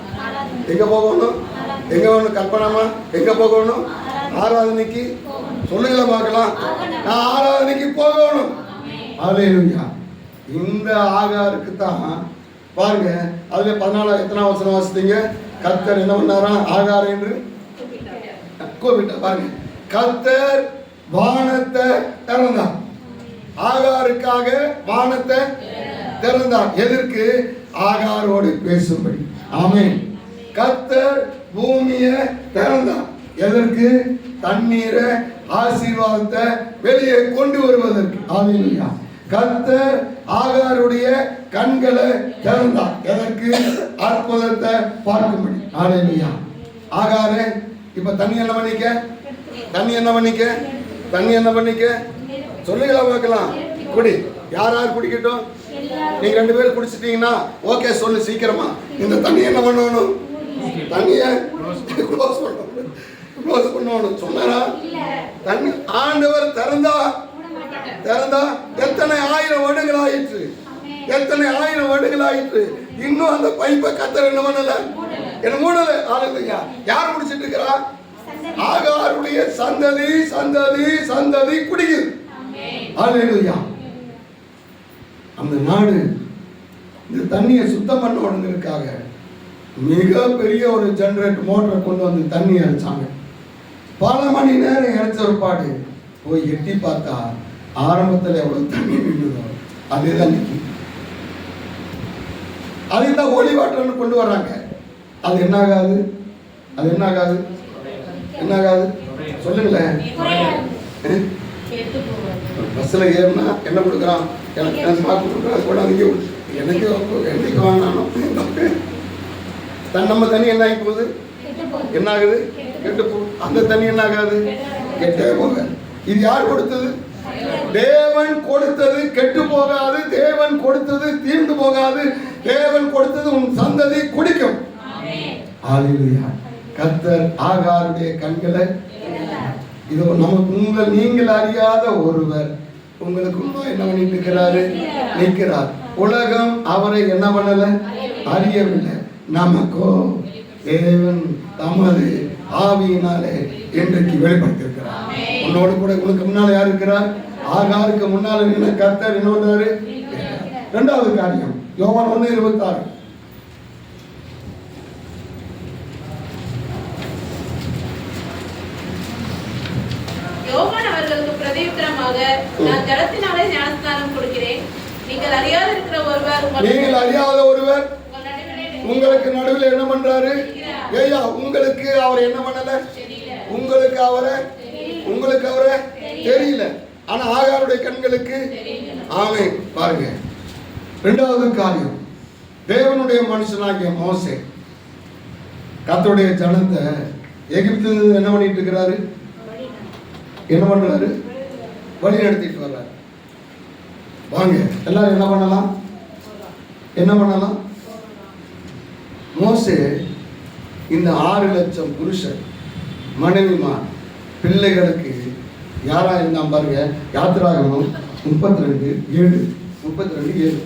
கல்பனாமா எங்க போகணும்? ஆராதனைக்கு. சொல்லுங்களா பார்க்கலாம். நான் ஆராதனைக்கு போகணும். ஹல்லேலூயா. இந்த ஆகாருக்கு தான் பாருங்க, அதுல 14 எத்தனாம் வசனம் வாசித்தீங்க? கர்த்தர் என்ன பண்ணாரா? ஆகார் என்று கூப்பிட்ட பாருங்க, கர்த்தர் வானத்தை திறந்தார். ஆகாருக்காக வானத்தை திறந்தார். எதற்கு? ஆகாரோடு பேசும்படி. ஆமென். கர்த்தர் பூமியை திறந்தார். எதற்கு? தண்ணீரை, ஆசீர்வாதத்தை வெளியே கொண்டு வருவதற்கு. ஹல்லேலூயா. கர்த்தர் ஆகாருடைய கண்களை திறந்தார். எதற்கு? அற்புதத்தை பார்க்கும்படி. ஹல்லேலூயா. ஆகாரே இப்ப தண்ணி என்ன பண்ணிக்க? தண்ணி என்ன பண்ணிக்க? தண்ணி என்ன பண்ணிக்க? சொல்லுங்களா பார்க்கலாம். குடி. யார் யார் குடிக்கட்டும்? நீங்க 2 பேரும் குடிச்சிட்டீங்கன்னா ஓகே சொல்லு சீக்கிரமா. இந்த தண்ணி என்ன பண்ணணும்? தண்ணியை க்ளோஸ் பண்ணணும். க்ளோஸ் பண்ணணும் சொன்னாரா? தண்ணி ஆண்டவர் திறந்தா எத்தனை ஆயிரம் வருடங்கள் ஆயிற்று, எத்தனை ஆயிரம் வருடங்கள் ஆயிற்று. இன்னும் அந்த பைப்பை கர்த்தர் என்ன பண்ணல? என்ன மூடல. ஹல்லேலூயா. யார் குடிச்சிட்டு இருக்கிறா? ஆகாருடைய சந்ததி சந்ததி சந்ததி குடிக்குது. ஹல்லேலூயா. அந்த நாடு இந்த தண்ணியை சுத்தம் பண்ணணுங்கிறதுக்காக மிகப்பெரிய ஒரு ஜெனரேட்டர் மோட்டரை கொண்டு வந்து தண்ணி அடிச்சாங்க. பல மணி நேரம் இறைச்ச ஒரு பாடு போய் எட்டி பார்த்தா ஆரம்பத்தில் எவ்வளவு தண்ணி நின்றுதோ அதே தான் நிற்கும். அதுதான் ஹோலி வாட்டர்னு கொண்டு வர்றாங்க. அது என்ன ஆகாது? அது என்ன ஆகாது? என்ன ஆகாது? சொல்லுங்களேன். பஸ்ஸில் ஏறினா என்ன கொடுக்குறான்? எனக்கு சாப்பிட்டு கொடுக்குறான் கூட அங்கே எனக்கு என்னைக்கு வாங்கினாலும் நம்ம தண்ணி என்ன ஆகி போகுது? என்ன ஆகுது? கெட்டு போகுது. அந்த தண்ணி என்ன ஆகாது? கெட்டே போக. இது யார் கொடுத்தது? தேவன் கொடுத்தது கெட்டு போகாது. தேவன் கொடுத்தது தீர்ந்து போகாது. தேவன் கொடுத்தது உன் சந்ததி குடிக்கும். ஹல்லேலூயா. கர்த்தர் ஆகாருடைய கண்களை இது நமக்கு நீங்கள் அறியாத ஒருவர் உங்களுக்கு என்ன பண்ணிட்டு இருக்கிறாரு? நிற்கிறார். உலகம் அவரை என்ன பண்ணல? அறியவில்லை. நமக்கோ தேவன் தமது ஆவியினாலே இன்றைக்கு வெளிப்படுத்தியிருக்கிறார். உன்னோடு கூட உனக்கு முன்னால யார் இருக்கிறார்? ஆகாருக்கு முன்னால நின்ன கர்த்தர் என்ன பண்றாரு? 2வது காரியம் யோவான் 1:26. யோவான் அவர்களுக்கு பிரதியுத்தரமாக, நான் ஜலத்தினாலே ஞானஸ்நானம் கொடுக்கிறேன். நீங்கள் அறியாத இருக்கிற ஒருவர் நீங்கள் அறியாத ஒருவர் உங்களுக்கு நடுவில் என்ன பண்றாரு? ஏய்யா உங்களுக்கு அவர் என்ன பண்ணல? உங்களுக்கு அவரை தெரியல. ஆனா ஆகாருடைய கண்களுக்கு ஆமென். பாருங்க 2வது காரியம் தேவனுடைய மனுஷனாகிய மோசே கர்த்தருடைய ஜனத்தை எகிப்து என்ன பண்ணிட்டு இருக்கிறாரு? என்ன பண்றாரு? வழி நடத்திட்டு வர்றாரு. வாங்க எல்லாரும் என்ன பண்ணலாம்? என்ன பண்ணலாம்? மோசே இந்த 6 லட்சம் புருஷர் மனைவிமார் பிள்ளைகளுக்கு யாரா இருந்தான் பாருங்க. யாத்திராகமம் 32:7. 32:7.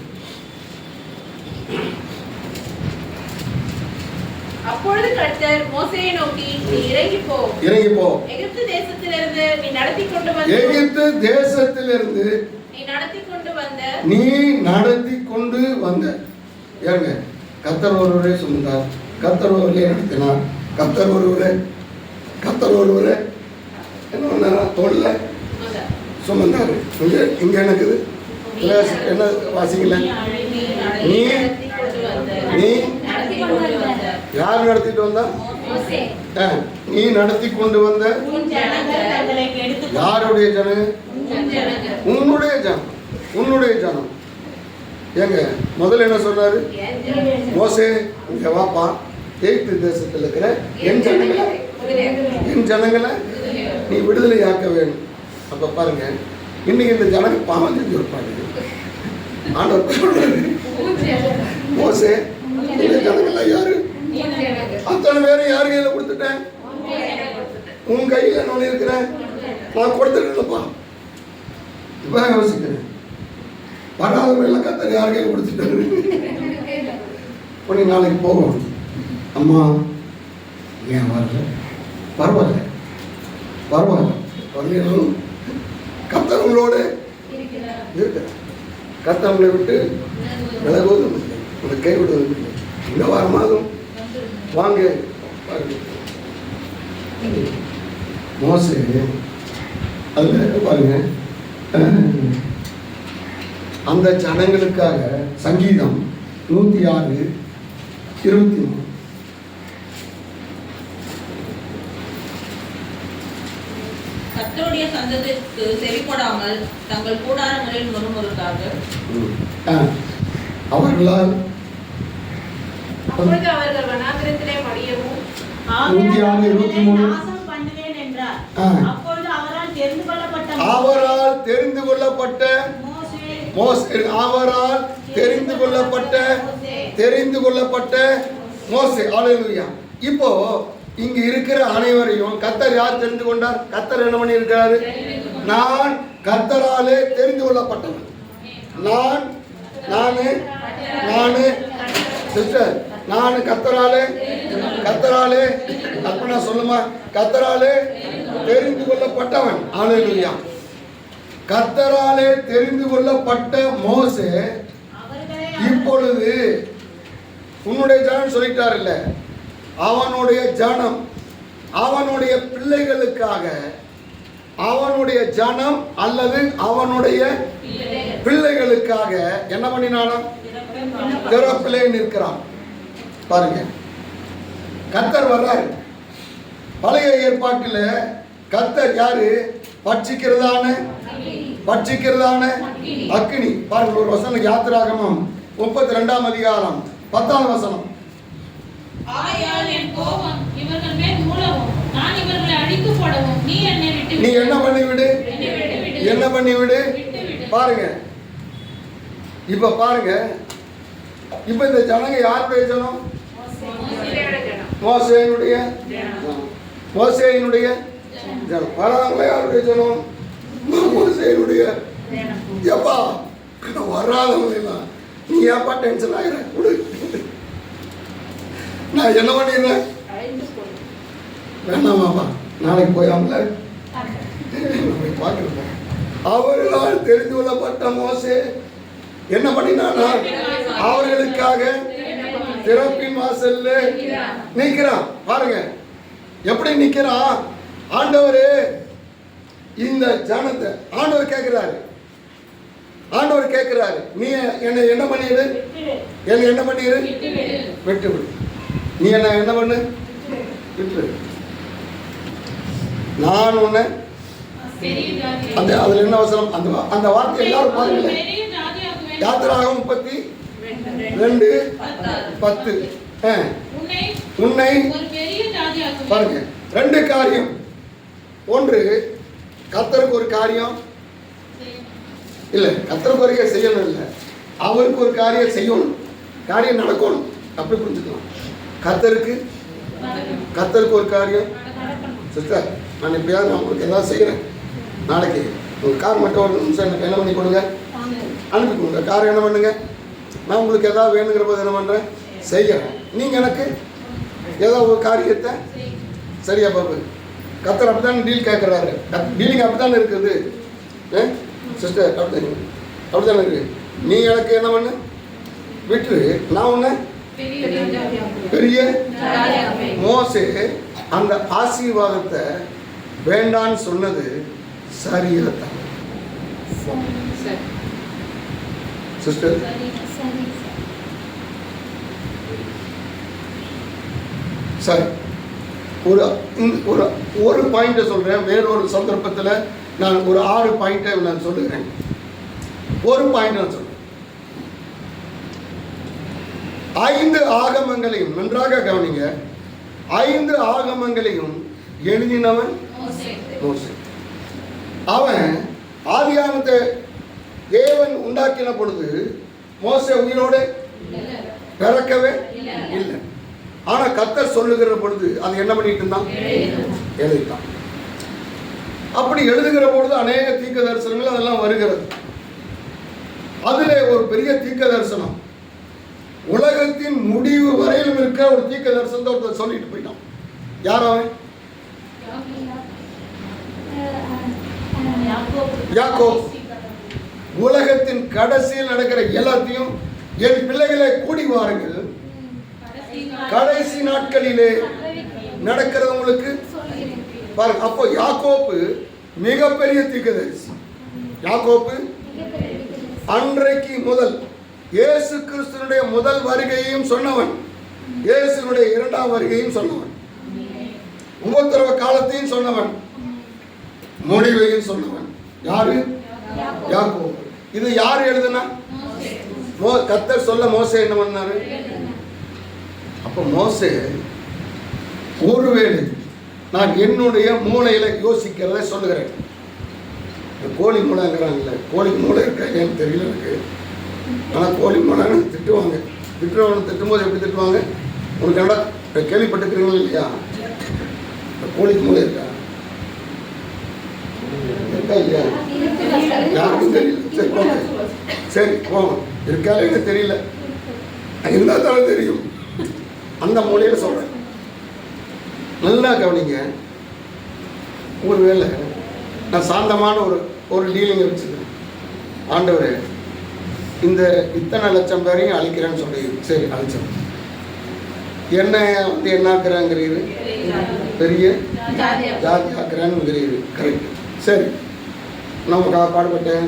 அப்பொழுது கர்த்தர் மோசேயை நோக்கி, நீ இறங்கி போ. எகிப்து தேசத்திலிருந்து நீ நடத்தி கொண்டு வந்த ஏங்க கர்த்தர் ஒருவரே சுமந்தார். கர்த்தர் ஒருவரே நடத்தினார். கர்த்தர் ஒருவரே என்ன பண்ணாரா? தோல்ல சுமந்தாரு. இங்க எனக்கு என்ன வாசிக்கல? நீ யார் நடத்திட்டு வந்தா? நீ நடத்தி கொண்டு வந்த யாருடைய ஜனம்? உன்னுடைய ஜனம். ஏங்க முதல்ல என்ன சொல்றாரு? மோசே இங்க வாப்பா, எகிப்து தேசத்தில் இருக்கிற என் ஜனங்களை நீ விடுதலை ஆக்க வேணும். அப்ப பாருங்க இன்னைக்கு இந்த ஜனங்க பாவம் செஞ்சு இருப்பாங்க. ஆண்டவர் சொல்றாரு, மோசே இந்த ஜனங்கள்லாம் யாரு? அத்தனை பேரும் யாரு கையில கொடுத்துட்டேன்? உன் கையில நான் இருக்கிறேன். நான் கொடுத்துட்டேன்ப்பா. இப்ப யோசிக்கிறேன், வராதவங்க கத்தனை யார் கையில கொடுத்துட்டாரு? உடனே நாளைக்கு போகும். அம்மா ஏன் வரல? பரவாயில்ல வரணும். கத்தவங்களோட இருக்கிற கத்தவங்களை விட்டு விலகுவதும் இல்லை, உங்களை கைவிடுவதும் இல்லை. இந்த வாரமாகும் வாங்க மோசே அதில் பாருங்க, அந்த ஜனங்களுக்காக சங்கீதம் 106:23 கர்த்தருடைய சந்ததிக்கு செவிப்படாமல் தங்கள் கூடாரங்களில் முறுமுறுக்கார்கள். அவர்களால் அப்பொழுது அவர்கள் வனாந்திரத்திலே மடியவும் 106:23 நாசம் பண்ணுவேன் என்றார். அப்பொழுது அவரால் தெரிந்து கொள்ளப்பட்ட தெரிந்து கொள்ளப்பட்ட மோசே. ஹல்லேலூயா. இப்போ இங்க இருக்கிற அனைவரையும் கர்த்தர் யார் தெரிந்து கொண்டார்? கர்த்தர் என்ன பண்ணி இருக்கிறாரு? நான் கர்த்தராலே தெரிந்து கொள்ளப்பட்டவன். நானு சிஸ்டர், நான் கர்த்தராலே கற்பனா சொல்லுமா, கர்த்தராலே தெரிந்து கொள்ளப்பட்டவன். ஹல்லேலூயா. கர்த்தராலே தெரிந்து கொள்ளப்பட்ட மோசே இப்பொழுது உன்னுடைய ஜனம் சொல்லிட்டார் இல்ல, அவனுடைய ஜனம், அவனுடைய பிள்ளைகளுக்காக, அவனுடைய ஜனம் அல்லது அவனுடைய பிள்ளைகளுக்காக என்ன பண்ணினானா? திறப்பிலே நிற்கிறான். பாருங்க, கர்த்தர் வர்றாரு. பழைய ஏற்பாட்டில் கர்த்தர் யாரு? பட்சிக்கிறதான அக்கினி. பாருங்க, ஒரு வசனம் யாத்திராகமம் 32ஆம் அதிகாரம் 10ஆம் வசனம். ஆகையால் என் கோபம் இவர்கள் மேல் மூளவும் நான் இவர்களை அழித்து போடவும் நீ என்னை விட்டு நீ என்ன பண்ணி விடு. பாருங்க, இப்ப பாருங்க, இப்ப இந்த ஜனங்க யாருடைய ஜனம்? மோசேயினுடைய ஜனம். வராங்களா யாருடைய ஜனம்? மோசேயினுடைய. எப்பா வராதவங்க நீ ஏப்பா டென்ஷன் ஆகிற? நான் என்ன பண்ணிடுறேன்? வேணாமாப்பா, நாளைக்கு போயாமல பார்க்கிறேன். அவர்களால் தெரிந்து கொள்ளப்பட்ட மோசே என்ன பண்ணினானா? அவர்களுக்காக திறப்பின் வாசல்ல நிற்கிறான். பாருங்க எப்படி நிற்கிறான். ஆண்டவரே, இந்த ஜனத்தை ஆண்டவர் கேட்கிறாரு, நீ என்னை என்ன பண்ணிடு? விட்டு விடு. நீ என்ன பண்ணு? விட்டு. நான் உன்னை அந்த அதுல என்ன அவசரம்? அந்த வார்த்தை எல்லாரும் பாருங்க. யாத்திராகமம் 32:10. உன்னை பாருங்க, 2 காரியம். ஒன்று, கர்த்தருக்கு ஒரு காரியம் இல்ல, கர்த்தருக்கு ஒரு செய்யணும் இல்ல, அவருக்கு ஒரு காரியம் செய்யணும், காரியம் நடக்கணும். அப்படி புரிஞ்சுக்கலாம். கர்த்தருக்கு ஒரு காரியம். சிஸ்டர், நான் எப்பயாவது நான் உங்களுக்கு ஏதாவது செய்கிறேன், நாளைக்கு உங்கள் கார் மட்டும் ஒரு நிமிஷம் எனக்கு என்ன பண்ணி கொடுங்க, அனுப்பி கொடுங்க. கார் என்ன பண்ணுங்க, நான் உங்களுக்கு எதாவது வேணுங்கிற போது என்ன பண்ணுறேன், செய்கிறேன். நீங்கள் எனக்கு ஏதோ ஒரு காரியத்தை சரியா பாப்பு. கர்த்தர் அப்படி தானே டீல் கேட்குறாரு. டீலிங் அப்படி தானே இருக்குது சிஸ்டர், அப்படி தானே இருக்குது. நீ எனக்கு என்ன பண்ணு, விட்டு. நான் உன்னை பெரிய மோசே அந்த ஆசீர்வாதத்தை வேண்டான்னு சொன்னது சரியாத்தான் சிஸ்டர். சரி, ஒரு பாயிண்ட்டை சொல்கிறேன். வேறொரு சந்தர்ப்பத்தில் நான் ஒரு 6 பாயிண்ட்டை நான் சொல்லுகிறேன். ஒரு பாயிண்ட் நான் சொல்கிறேன். 5 ஆகமங்களையும் நன்றாக கவனிங்க. 5 ஆகமங்களையும் எழுதினவன் மோசே. அவன் ஆதியாகமத்தை தேவன் உண்டாக்கின பொழுது மோசே உயிரோடு பிறக்கவே இல்லை. ஆனா கர்த்தர் சொல்லுகிற பொழுது அது என்ன பண்ணிட்டு இருந்தான், எழுதிட்டான். அப்படி எழுதுகிற பொழுது அநேக தீர்க்க தரிசனங்கள் அதெல்லாம் வருகிறது. அதுல ஒரு பெரிய தீர்க்க தரிசனம், உலகத்தின் முடிவு வரையிலும் இருக்க ஒரு தீர்க்க தரிசனத்தை ஒருத்தர் சொல்லிட்டு போயிட்டான். யார் அவன்? யாக்கோபு. உலகத்தின் கடைசியில் நடக்கிற எல்லாத்தையும் என் பிள்ளைகளை கூடி வாருங்கள், கடைசி நாட்களிலே நடக்கிறது உங்களுக்கு பாருங்க, அப்போ யாக்கோப்பு மிகப்பெரிய தீர்க்கதரிசி. யாக்கோப்பு அன்றைக்கு முதல் இயேசு கிறிஸ்துனுடைய முதல் வருகையையும் சொன்னவன், இயேசுனுடைய இரண்டாம் வருகையும் சொன்னவன், உபத்திரவ காலத்தையும் சொன்னவன், முடிவையும் சொன்னவன். யாரு? யாக்கோபு. இது யார் எழுதுனா? கர்த்தர் சொல்ல மோசே என்ன பண்ணாரு? அப்ப மோசே ஒருவேளை நான் என்னுடைய மூளையில யோசிக்கிறத சொல்லுகிறேன். கோழி மூளைங்கிறாங்கல்ல, கோழி மூளை இருக்கா ஏன்னு தெரியல எனக்கு. ஆனால் கோழி மூளைன்னு திட்டுவாங்க. திட்டுறவங்க திட்டும்போது எப்படி திட்டுவாங்க? உங்களுக்கு என்னடா கேள்விப்பட்டுக்கிறீங்களா இல்லையா? கோழிக்கு மூளை இருக்கா? இருக்கா இல்லையா? யாருக்கும் தெரியல. சரி போங்க, சரி போங்க. இருக்கா எனக்கு தெரியல, இருந்தால் தானே தெரியும். அந்த மூலையில சொல்றேன், நல்லா கவனிங்க. ஒருவேளை நான் சாந்தமான ஒரு டீலிங்கை வச்சுக்கிறேன். ஆண்டவர் இந்த இத்தனை லட்சம் பேரையும் அழிக்கிறேன்னு சொல்லி, சரி அழிச்சோம். என்ன வந்து என்ன ஆக்குறாங்கிறீரு? பெரிய ஜாதி ஆக்குறான்னு கரெக்ட். சரி, நமக்கு பாடுபட்டேன்.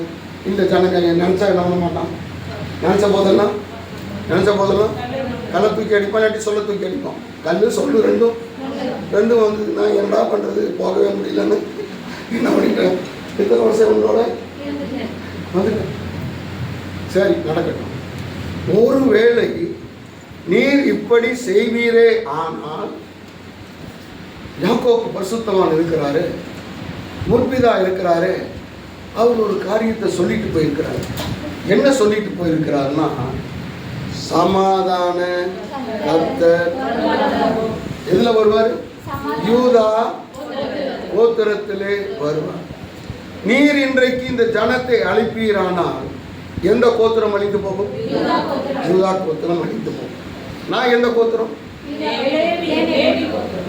இந்த ஜனங்க நினச்சா என்ன பண்ண மாட்டான்? நினச்ச போதெல்லாம் கல்லை தூக்கி அடிப்பான், இல்லாட்டி சொல்ல தூக்கி அடிப்பான். கல் சொல்லு ரெண்டும் வந்து நான் என்னடா பண்ணுறது, போகவே முடியலன்னு என்ன பண்ணிட்டேன். இத்தனை வருஷம் உங்களோட வந்துட்டேன். சரி நடக்கட்டும். ஒருவேளை நீர் இப்படி செய்வீரே, ஆனால் யாக்கோபு பரிசுத்தவான் இருக்கிறாரு, முற்பிதா இருக்கிறாரு, அவர் ஒரு காரியத்தை சொல்லிட்டு போயிருக்கிறார். என்ன சொல்லிட்டு போயிருக்கிறாருன்னா, சமாதான கர்த்தர் எதுல வருவார்? யூதா கோத்திரத்திலே வருவார். நீர் இன்றைக்கு இந்த ஜனத்தை அழிப்பீரானால் எந்த கோத்திரம் அழிந்து போகும்? யூதா கோத்திரம் அழிந்து போகும். நான் எந்த கோத்திரம்?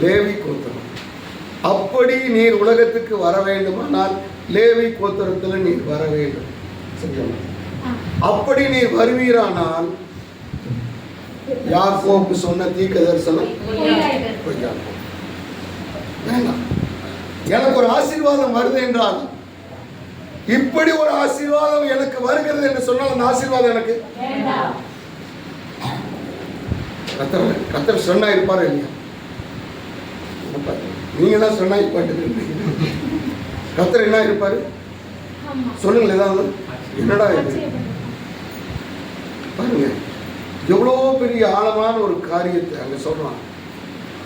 லேவி கோத்திரம். அப்படி நீர் உலகத்துக்கு வர வேண்டுமானால் லேவி கோத்திரத்தில் நீர் வர வேண்டும். அப்படி நீர் வருவீரானால் யாக்கோபு சொன்ன தீர்க்க தரிசனம் வேண்டாம். எனக்கு ஒரு ஆசீர்வாதம் வருது என்றால், இப்படி ஒரு ஆசீர்வாதம் எனக்கு வருகிறது என்று சொன்னால் அந்த ஆசீர்வாதம் எனக்கு கர்த்தர் சொன்னா இருப்பாரு இல்லையா? நீங்க தான் சொன்னா பாட்டு கர்த்தர் என்ன இருப்பாரு சொல்லுங்க. ஏதாவது என்னடா இது பாருங்க, எவ்வளோ பெரிய ஆழமான ஒரு காரியத்தை அங்க சொல்றான்.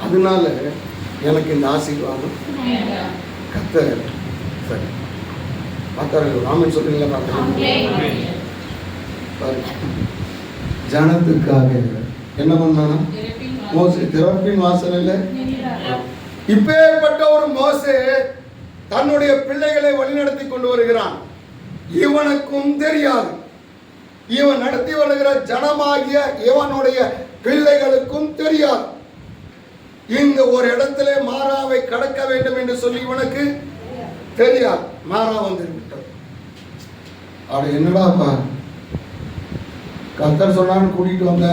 அதனால எனக்கு இந்த ஆசீர்வாதம் கர்த்தர். சரி பார்த்தாரு ராமன் சொல்றீங்களா? பார்த்தாரு ஜனத்துக்காக என்ன பண்ணானா? மோசே திறப்பின் வாசலில் இப்பேற்பட்ட ஒரு மோசே தன்னுடைய பிள்ளைகளை வழிநடத்தி கொண்டு வருகிறான். இவனுக்கும் தெரியாது, இவன் நடத்தி வருகிற ஜனமாகிய இவனுடைய பிள்ளைகளுக்கும் தெரியாது. இந்த ஒரு இடத்துல மாறாவை கடக்க வேண்டும் என்று சொல்லி இவனுக்கு தெரியாது. மாறா வந்துவிட்டது. அப்படி என்னடாப்பா கர்த்தர் சொன்னான்னு கூட்டிட்டு வந்த,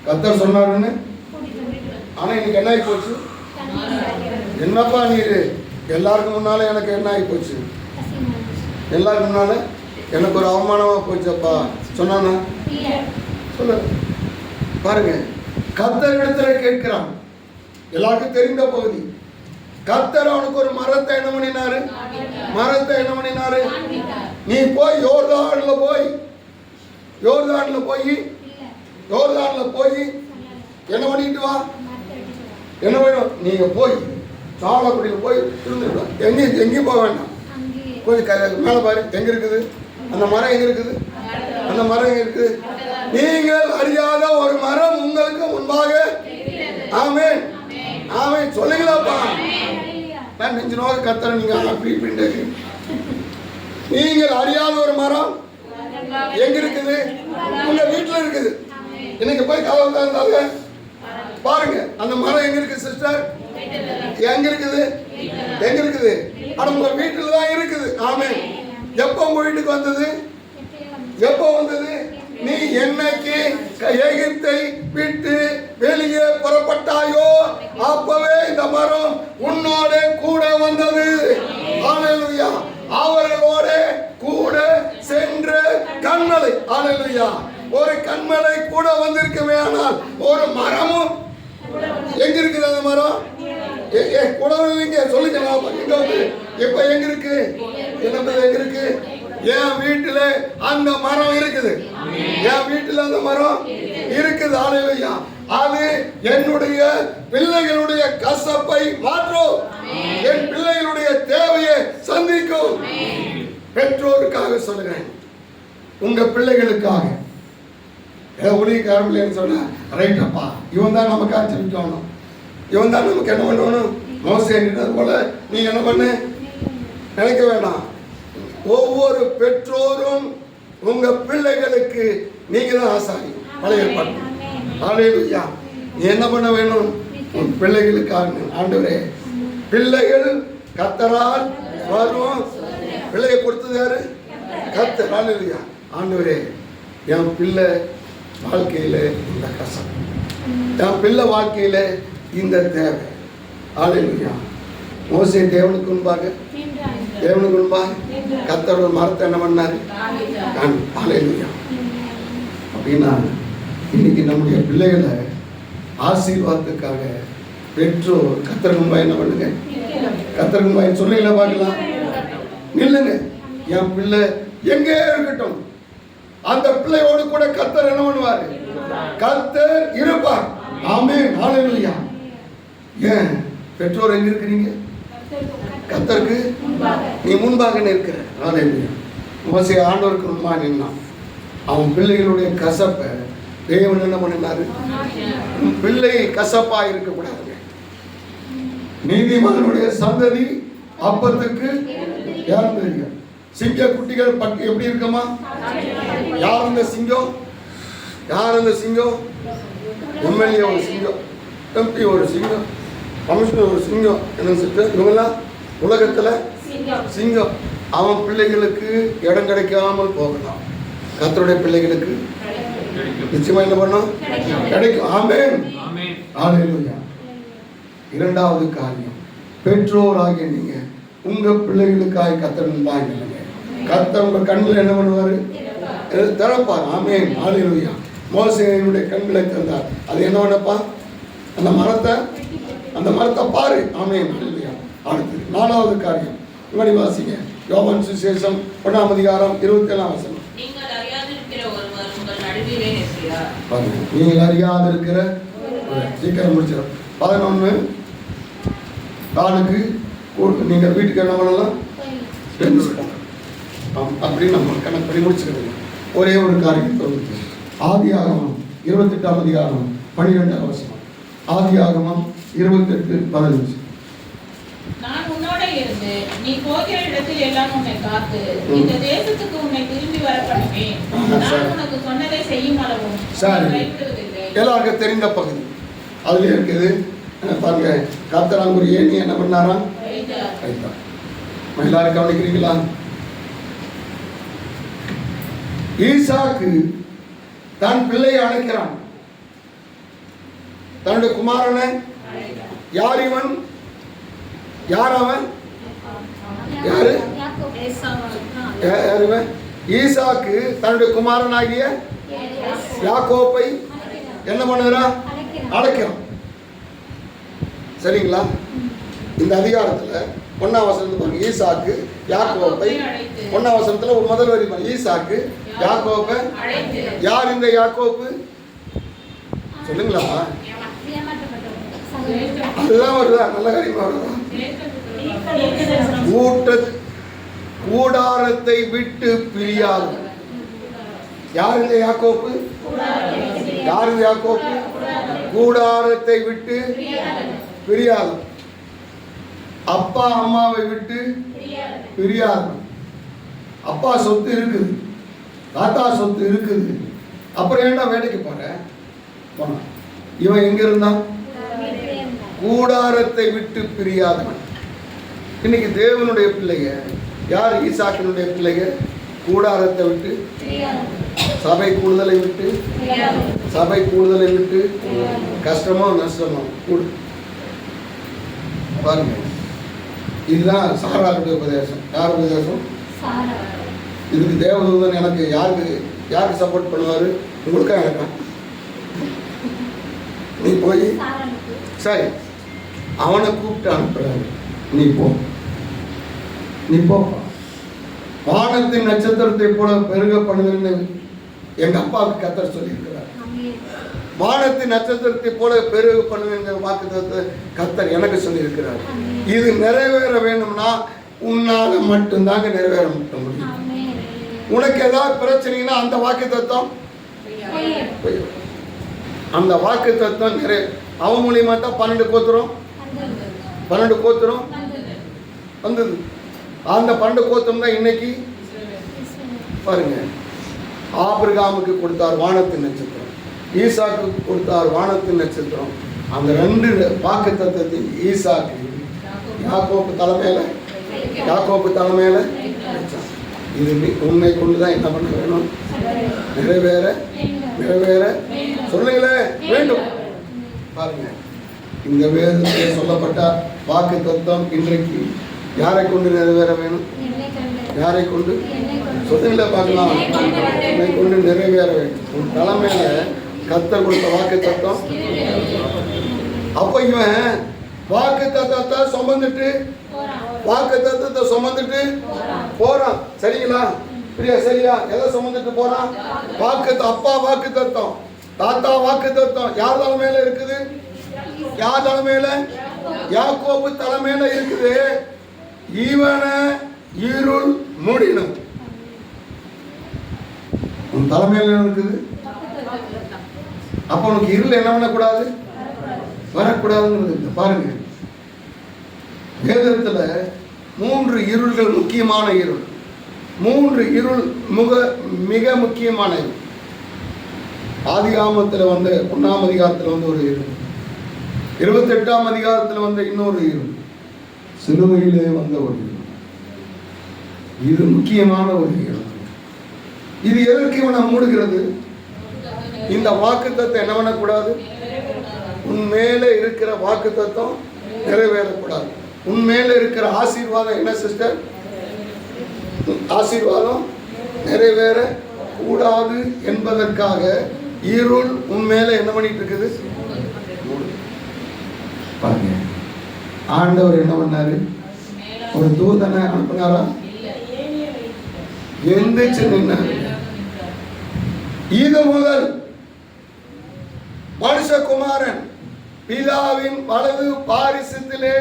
கர்த்தர் சொன்னாருன்னு. ஆனா இன்னைக்கு என்ன ஆகி போச்சு? என்னப்பா நீரு எல்லாருக்கும் முன்னால எனக்கு என்ன ஆகி போச்சு? எல்லாருக்கும் முன்னால எனக்கு ஒரு அவமானமா போச்சப்பா சொன்னானா? சொல்ல பாருங்க, கர்த்தர் இடத்துல கேட்கிறான். எல்லாருக்கும் தெரிந்த பகுதி. கர்த்தர் அவனுக்கு ஒரு மரத்தை என்ன பண்ணினாரு? நீ போய் யோர்தான்ல போய் என்ன பண்ணிட்டு வா. என்ன வேணும்? நீங்க போய் சாலக்குடியில் போய் இருந்துடலாம். எங்கேயும் போக வேண்டாம். கொஞ்சம் மேலே பாரு, எங்க இருக்குது அந்த மரம்? எங்க இருக்குது அந்த மரம்? எங்க இருக்குது? நீங்கள் அறியாத ஒரு மரம் உங்களுக்கு முன்பாக. ஆமென் ஆமென் சொல்லுங்களாப்பா. நான் நெஞ்சு நோக்க கர்த்தரை நீங்க நீங்கள் அறியாத ஒரு மரம் எங்க இருக்குது? உங்க வீட்டுல இருக்குது. இன்னைக்கு போய் கதவு திறந்தாங்க பாருங்க, அந்த மரம் எங்க இருக்கு சிஸ்டர்? எங்க இருக்குது? ஆனா உங்க வீட்டுல தான் இருக்குது. ஆமென். எப்போ உங்க வீட்டுக்கு வந்தது? நீ என்னைக்கு எகிப்தை விட்டு வெளியே புறப்பட்டாயோ அப்பவே இந்த மரம் உன்னோட கூட வந்தது. ஹalleluya. அவர்களோட கூட சென்ற கன்மலை. ஹalleluya. ஒரு கன்மலை கூட வந்திருக்கவே. ஆனால் ஒரு மரமும் எங்க இருக்குது? அந்த மரம் கூட இல்லைங்க. சொல்லுங்க எங்க வந்து இப்ப எங்க இருக்கு? என்ன எங்க இருக்கு? என் வீட்டுல அந்த மரம் இருக்குது. என் வீட்டுல அந்த மரம் இருக்குது. ஹalleluya. அது என்னுடைய பிள்ளைகளுடைய கசப்பை மாற்றும். என் பிள்ளைகளுடைய தேவையை சந்திக்கும். பெற்றோருக்காக சொல்லுகிறேன், உங்க பிள்ளைகளுக்காக. ஊழியக்காரன் சொன்னா ரைட் அப்பா, இவன் தான் நமக்கு ஆச்சரிக்கணும், இவன் தான் நமக்கு என்ன பண்ணணும். மோசேன்றது போல நீ என்ன பண்ண நினைக்க வேண்டாம். ஒவ்வொரு பெற்றோரும் உங்க பிள்ளைகளுக்கு நீங்க தான் ஆசாரி. பழைய ஏற்பாடு. ஹalleluya. நீ என்ன பண்ண வேணும்? உன் பிள்ளைகளுக்காக. ஆண்டவரே, பிள்ளைகள் கர்த்தரால் வரும். பிள்ளையை கொடுத்தது யாரு? கர்த்தர். ஹalleluya. ஆண்டவரே, என் பிள்ளை வாழ்க்கையில இந்த கஷ்டம், என் பிள்ளை வாழ்க்கையில இந்த தேவை. ஹalleluya. மோசே தேவனுக்கு முன்பாக கர்த்தர் ஒரு மரத்தை என்ன பண்ணாரு? ஹalleluya. அப்படின்னா இன்னைக்கு நம்முடைய பிள்ளைகளை ஆசீர்வாதத்துக்காக பெற்றோர் கர்த்தர் முன்பாக என்ன பண்ணுங்க? கர்த்தர் முன்பாக சொல்றீங்களா? பார்க்கலாம். நில்லுங்க. என் பிள்ளை எங்கே இருக்கட்டும், அந்த பிள்ளையோடு கூட கர்த்தர் என்ன பண்ணுவாரு? கர்த்தர் இருப்பார். ஆமென். ஹalleluya. ஏன் பெற்றோர் எங்க இருக்கிறீங்க? கர்த்தருக்கு நீ முன்பாக நிற்கிற. ஹalleluya. மோசே ஆண்டவருக்கு முன்பாக நின்னான். அவன் பிள்ளைகளுடைய கசப்பை தேவன் என்ன பண்ணினாரு? பிள்ளை கசப்பா இருக்கக்கூடாது. நீதிமானுடைய சந்ததி அப்பத்துக்கு யாரும் தெரியும். சிங்க குட்டிகள் எப்படி இருக்குமா? யார் அந்த சிங்கம்? யார் அந்த சிங்கம்? எம்எல்ஏ ஒரு சிங்கம், எம்பி ஒரு சிங்கம், கமிஷனர் ஒரு சிங்கம். என்ன சொல்ற? இவங்கெல்லாம் உலகத்துல சிங்கம். அவன் பிள்ளைகளுக்கு இடம் கிடைக்காமல் போகலாம். கர்த்தருடைய பிள்ளைகளுக்கு நிச்சயமா என்ன பண்ணும்? கிடைக்கும். ஆமென். ஹalleluya. இரண்டாவது காரியம், பெற்றோராகிய நீங்க உங்க பிள்ளைகளுக்காக கர்த்தர் முன்பாக நில்லுங்க. கர்த்தர் உங்க கண்ணில் என்ன பண்ணுவாரு? திறப்பார். ஆமென். ஹalleluya. மோசேயுடைய கண்களை திறந்தார். அது என்ன பண்ணப்பா? அந்த மரத்தை பாரு. ஆமென். ஹalleluya. அடுத்து நாலாவது காரியம், இவனை வாசிங்க. யோவான் சுவிசேஷம் 1ஆம் அதிகாரம் 27ஆம் வசனம். நீங்கள் அறியாதிருக்கிற ஒருவர் உங்கள் நடுவிலே இருக்கிறார். நீங்கள் அறியாதிருக்கிற, சீக்கிரம் முடிச்சிடும். 11 காலுக்கு நீங்க வீட்டுக்கு என்ன பண்ணலாம்? அப்படின்னு நம்ம கணக்கு பண்ணி முடிச்சுக்கிறது. ஒரே ஒரு காரியம் தொகுத்து ஆதியாகமம் 28ஆம் அதிகாரம் 12ஆம் வசனம். ஆதியாகமம் 28:15. நான் உன்னோட இருந்து நீ போகிற இடத்தில் எல்லாம் உன்னை காத்து இந்த தேசத்துக்கு உன்னை திரும்பி வர பண்ணுவேன். நான் உனக்கு சொன்னதை செய்யும் அளவும் கைவிடுவதில்லை. எல்லாருக்கும் தெரிந்த பகுதி அதுல இருக்குது. பாருங்க, கர்த்தர் ஏணி என்ன பண்ணாராம்? எல்லாரும் கவனிக்கிறீங்களா? ஈசாக்கு தன் பிள்ளையை அழைக்கிறான். தன்னுடைய குமாரனை. யார் இவன்? யார் அவன்? யாரு? யார் இவன்? ஈசாக்கு தன்னுடைய குமாரனாகிய யாக்கோப்பை என்ன பண்ணுகிறான்? அழைக்கிறான். சரிங்களா? இந்த அதிகாரத்துல 1ஆம் வசனத்துல பாருங்க, ஈசாக்கு யாக்கோப்பை. 1ஆம் வசனத்துல ஒரு முதல் வரி பாருங்க, ஈசாக்கு யாக்கோப்பை. யார் இந்த யாக்கோப்பு? சொல்லுங்களா? அதெல்லாம் வருதா? நல்ல காரியமா வருதா? கூடாரத்தை விட்டு பிரியாது. யார் இந்த யாக்கோப்பு? யார் இந்த யாக்கோப்பு? கூடாரத்தை விட்டு பிரியாது. அப்பா அம்மாவை விட்டு பிரியாது. அப்பா சொத்து இருக்குது, தாத்தா சொத்து இருக்குது, அப்புறம் ஏன்டா வேலைக்கு போன? இவன் எங்க இருந்தான்? கூடாரத்தை விட்டு பிரியாதவன். இன்னைக்கு தேவனுடைய பிள்ளைங்க யார்? ஈசாக்கினுடைய பிள்ளைங்க கூடாரத்தை விட்டு, சபை கூடுதலை விட்டு, கஷ்டமோ நஷ்டமோ பாருங்க. இதுதான் சாராளுடைய உபதேசம். யார் உபதேசம்? இதுக்கு தேவதூதன் எனக்கு யாருக்கு சப்போர்ட் பண்ணுவார்? உங்களுக்கா எனக்கா? நீ போய் சரி அவனை கூப்பிட்டு அனுப்புறாரு. நீ போ வானத்தின் நட்சத்திரத்தை போல பெருக பண்ணுதுன்னு எங்க அப்பாவுக்கு கர்த்தர் சொல்லியிருக்கிறார். வானத்தின் நட்சத்திரத்தை போல பெருக பண்ணுங்கிற வாக்குத்தத்தத்தை கர்த்தர் எனக்கு சொல்லியிருக்கிறார். இது நிறைவேற வேணும்னா உன்னால மட்டும்தாங்க நிறைவேற முடியும். உனக்கு ஏதாவது பிரச்சனைனா அந்த வாக்குத்தத்தம் நிறைய அவன் மூலியமா தான் 12 கோத்திரம் வந்தது. அந்த 12 கோத்திரம் தான் இன்னைக்கு பாருங்க. ஆபிரகாமுக்கு கொடுத்தார் வானத்தின் நட்சத்திரம், ஈசாக்கு கொடுத்தார் வானத்தின் நட்சத்திரம். அந்த 2 வாக்குத்தத்தத்தை ஈசாக்கு யாக்கோப்பு தலைமையில இது உண்மை கொண்டுதான் என்ன பண்ண வேணும்? நிறைவேற சொல்லுங்களே வேண்டும். பாருங்க, இந்த வேதத்தில் சொல்லப்பட்ட வாக்கு தத்துவம் இன்றைக்கு யாரை கொண்டு நிறைவேற வேணும்? யாரை கொண்டு சொல்லுங்களே பார்க்கலாம். என்னை கொண்டு நிறைவேற வேண்டும். உன் தலைமையில கர்த்தர் கொடுத்த வாக்கு தத்துவம். அப்ப இவன் வாக்கு தத்துவத்தை சுமந்துட்டு போறான். சரிங்களா பிரியா? சரியா? எதை சுமந்துட்டு போறான்? அப்பா வாக்கு தத்துவம், தாத்தா வாக்கு தத்துவம் யார் தலைமையில இருக்குது? யார் தலைமையில? யாக்கோபு தலைமையில இருக்குது. இவனை இருள் மூடினும். உன் தலைமையில இருக்குது. அப்ப உனக்கு இருள் என்ன பண்ணக்கூடாது? வரக்கூடாதுங்கிறது. பாருங்க, வேதத்துல 3 இருள்கள் முக்கியமான இருள். 3 இருள் மிக முக்கியமான இருள். ஆதிகாமத்தில் 1ஆம் அதிகாரத்தில் ஒரு இருள், 28ஆம் அதிகாரத்தில் இன்னொரு இருள், சிலுவையிலே வந்த ஒரு இருள். இது முக்கியமான ஒரு இருள். இது எதற்கு இவனை மூடுகிறது? இந்த வாக்குத்தத்தத்தை என்ன பண்ணக்கூடாது? உன் மேல இருக்கிற வாக்குத்தத்தம் நிறைவேறக்கூடாது. உன் மேல இருக்கிற ஆசீர்வாதம் என்ன சிஸ்டர்? ஆசீர்வாதம் நிறைவேற கூடாது என்பதற்காக இருள் உன் மேல என்ன பண்ணிட்டு இருக்குது? பாருங்க, ஆண்டவர் என்ன பண்ணாரு? ஒரு தூதனை அனுப்பினாரா? எந்திரிச்சு நின்னாரு. இது முதல் மனுஷகுமாரன் பிதாவின் வலது பாரிசத்திலே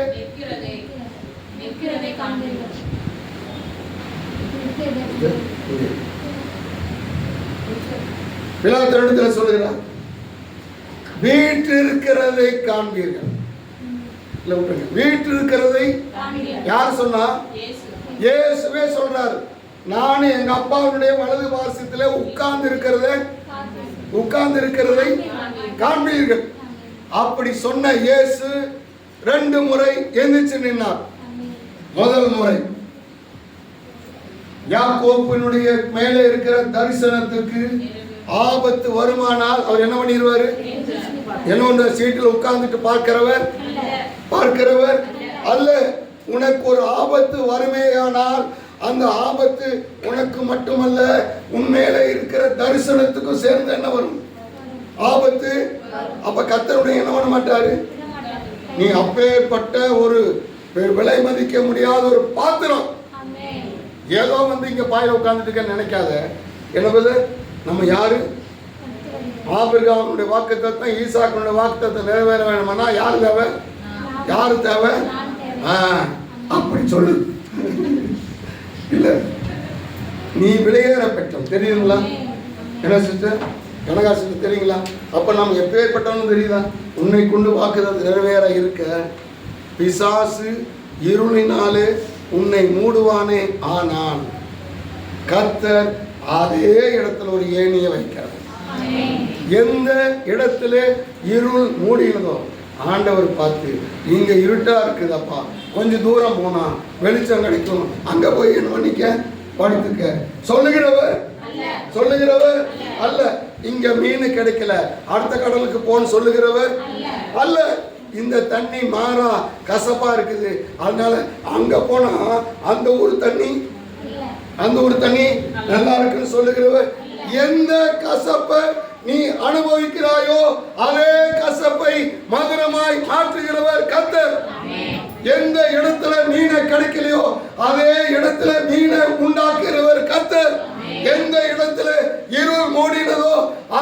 பிலாத்தினிடத்தில் சொல்லுகிறார், வீற்றிருக்கிறதை காண்பீர்கள். வீற்றிருக்கிறதை யார் சொன்னா? இயேசுவே சொல்றாரு. நான் எங்க அப்பாவுடைய வலது பாரிசத்திலே உட்கார்ந்து இருக்கிறதை காண்பீர்கள். அப்படி சொன்ன இயேசு 2 முறை எந்திரிச்சு நின்னார். முதல் முறை யாக்கோபினுடைய மேலே இருக்கிற தரிசனத்துக்கு ஆபத்து வருமானால் அவர் என்ன பண்ணிடுவாரு? என்னோட சீட்டில் உட்கார்ந்துட்டு பார்க்கிறவர் அல்ல. உனக்கு ஒரு ஆபத்து வருமேயானால் அந்த ஆபத்து உனக்கு மட்டுமல்ல, உண்மையில இருக்கிற தரிசனத்துக்கும் சேர்ந்து என்ன வரும்? ஆபத்து. அப்ப கர்த்தருடைய என்ன பண்ண மாட்டாரு? நீ அப்பேற்பட்ட ஒரு விலை மதிக்க முடியாத ஒரு பாத்திரம், ஏதோ இங்க பாயில உட்கார்ந்துட்டு நினைக்காத. என்னது? நம்ம யாரு? ஆபிரகாமுடைய வாக்குத்தத்தம், ஈசாக்குடைய வாக்குத்தத்தம் நிறைவேற வேணும்னா யாரு தேவை? அப்படி சொல்லு. இல்ல, நீ விலையேற பெற்றோம். தெரியுங்களா? என்ன சிஸ்டர்? கனகா சிஸ்டர் தெரியுங்களா? அப்ப நம்ம எப்பேற்பட்டவனும் தெரியுதா? உன்னை கொண்டு வாக்குத்தத்தம் நிறைவேற இருக்க பிசாசு இருளினாலே உன்னை மூடுவானே, ஆனால் கர்த்தர் அதே இடத்துல ஒரு ஏணியை வைக்கிறார். எந்த இடத்துல இருள் மூடினதோ ஆண்டவர் பார்த்து, இங்க இருட்டா இருக்குதப்பா, கொஞ்சம் தூரம் போனா வெளிச்சம் கிடைக்கும், அங்க போய் என்ன பண்ணிக்க, படுத்துக்க சொல்லுகிறவர் அல்ல. இங்க மீன் கிடைக்கல, அடுத்த கடலுக்கு போன்னு சொல்லுகிறவர் அல்ல. இந்த தண்ணி மாறா கசப்பா இருக்குது, அதனால அங்க போனா அந்த ஒரு தண்ணி நல்லா இருக்குன்னு சொல்லுகிறவர். எந்த கசப்பை நீ அனுபவிக்கிறாயோ அதே கசப்பை மதுரமாய் மாற்றுகிறவர் கர்த்தர். எந்த இடத்துல மீனை கிடைக்கலையோ அதே இடத்துல மீனை உண்டாக்குகிறவர் கர்த்தர். எந்த இடத்துல இருள் மூடினதோ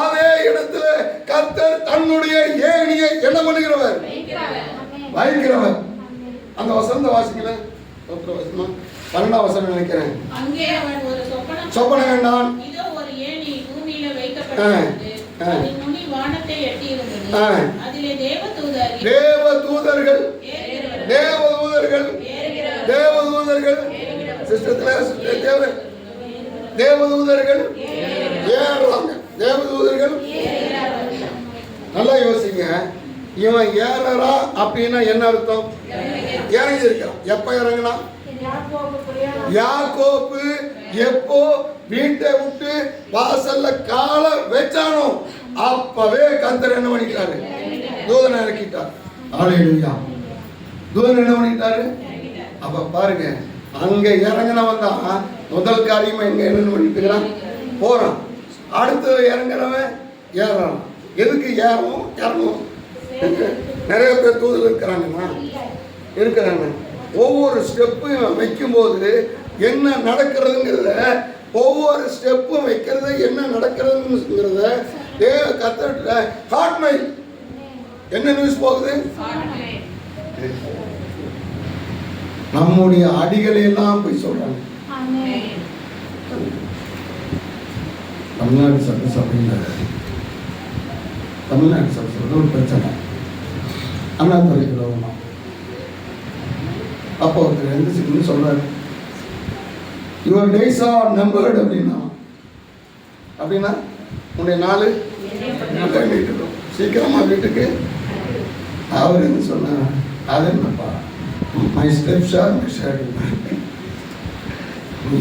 அதே இடத்துல கர்த்தர் தன்னுடைய ஏணியை என்ன பண்ணுகிறவர், வைக்கிறவர். அந்த வசந்த வாசிக்கல 12ஆம் வசனம் நினைக்கிறேன். அங்கே அவன் ஒரு சொப்பனம் கண்டான். இதோ ஒரு ஏணி பூமியில வைக்கப்பட்டிருந்தது, அதின் நுனி வானத்தை எட்டியிருந்தது. அதிலே தேவதூதர்கள் சிஸ்டத்துல தேவதூதர்கள் ஏறுறாங்க. தேவதூதர்கள் நல்லா யோசிங்க. இவன் ஏறறா அப்படின்னா என்ன அர்த்தம்? இறங்கி இருக்கிறான். எப்ப இறங்கினா? யாக்கோபு எப்போ வீட்டை விட்டு வாசல்ல கால வச்சானோ அப்பவே கர்த்தர் என்ன பண்ணிட்டாரு? தூதனை இறக்கிட்டார். ஹல்லேலூயா. தூதன் என்ன பண்ணிட்டாரு? அப்ப பாருங்க, அங்க இறங்கினவன் தான் முதல் காரியமா எங்க என்ன பண்ணிட்டு போறான். அடுத்து இறங்குறவன் ஏறான். எதுக்கு ஏறணும்? நிறைய பேர் தூதல் இருக்கிறாங்க. ஒவ்வொரு ஸ்டெப்பும் வைக்கும்போது என்ன நடக்கிறதுங்கிறத, ஒவ்வொரு ஸ்டெப்பும் வைக்கிறது என்ன நடக்கிறதுங்கிறத கத்துட்ட ஹாட்மை என்ன நியூஸ் போகுது? நம்முடைய அடிகளை எல்லாம் போய் சொல்றாங்க. தமிழ்நாடு சட்டசபையில் ஒரு பிரச்சனை. அண்ணாதுரை விரோதமா அப்போ ஒருத்தர் எந்த சொல்றாரு, யுவர் டேஸ் ஆர் நம்பர்டு அப்படின்னா உன்னுடைய நாள் சீக்கிரமா வீட்டுக்கு. அவர் என்ன சொன்னார்? அது என்னப்பா, my steps R my shadow.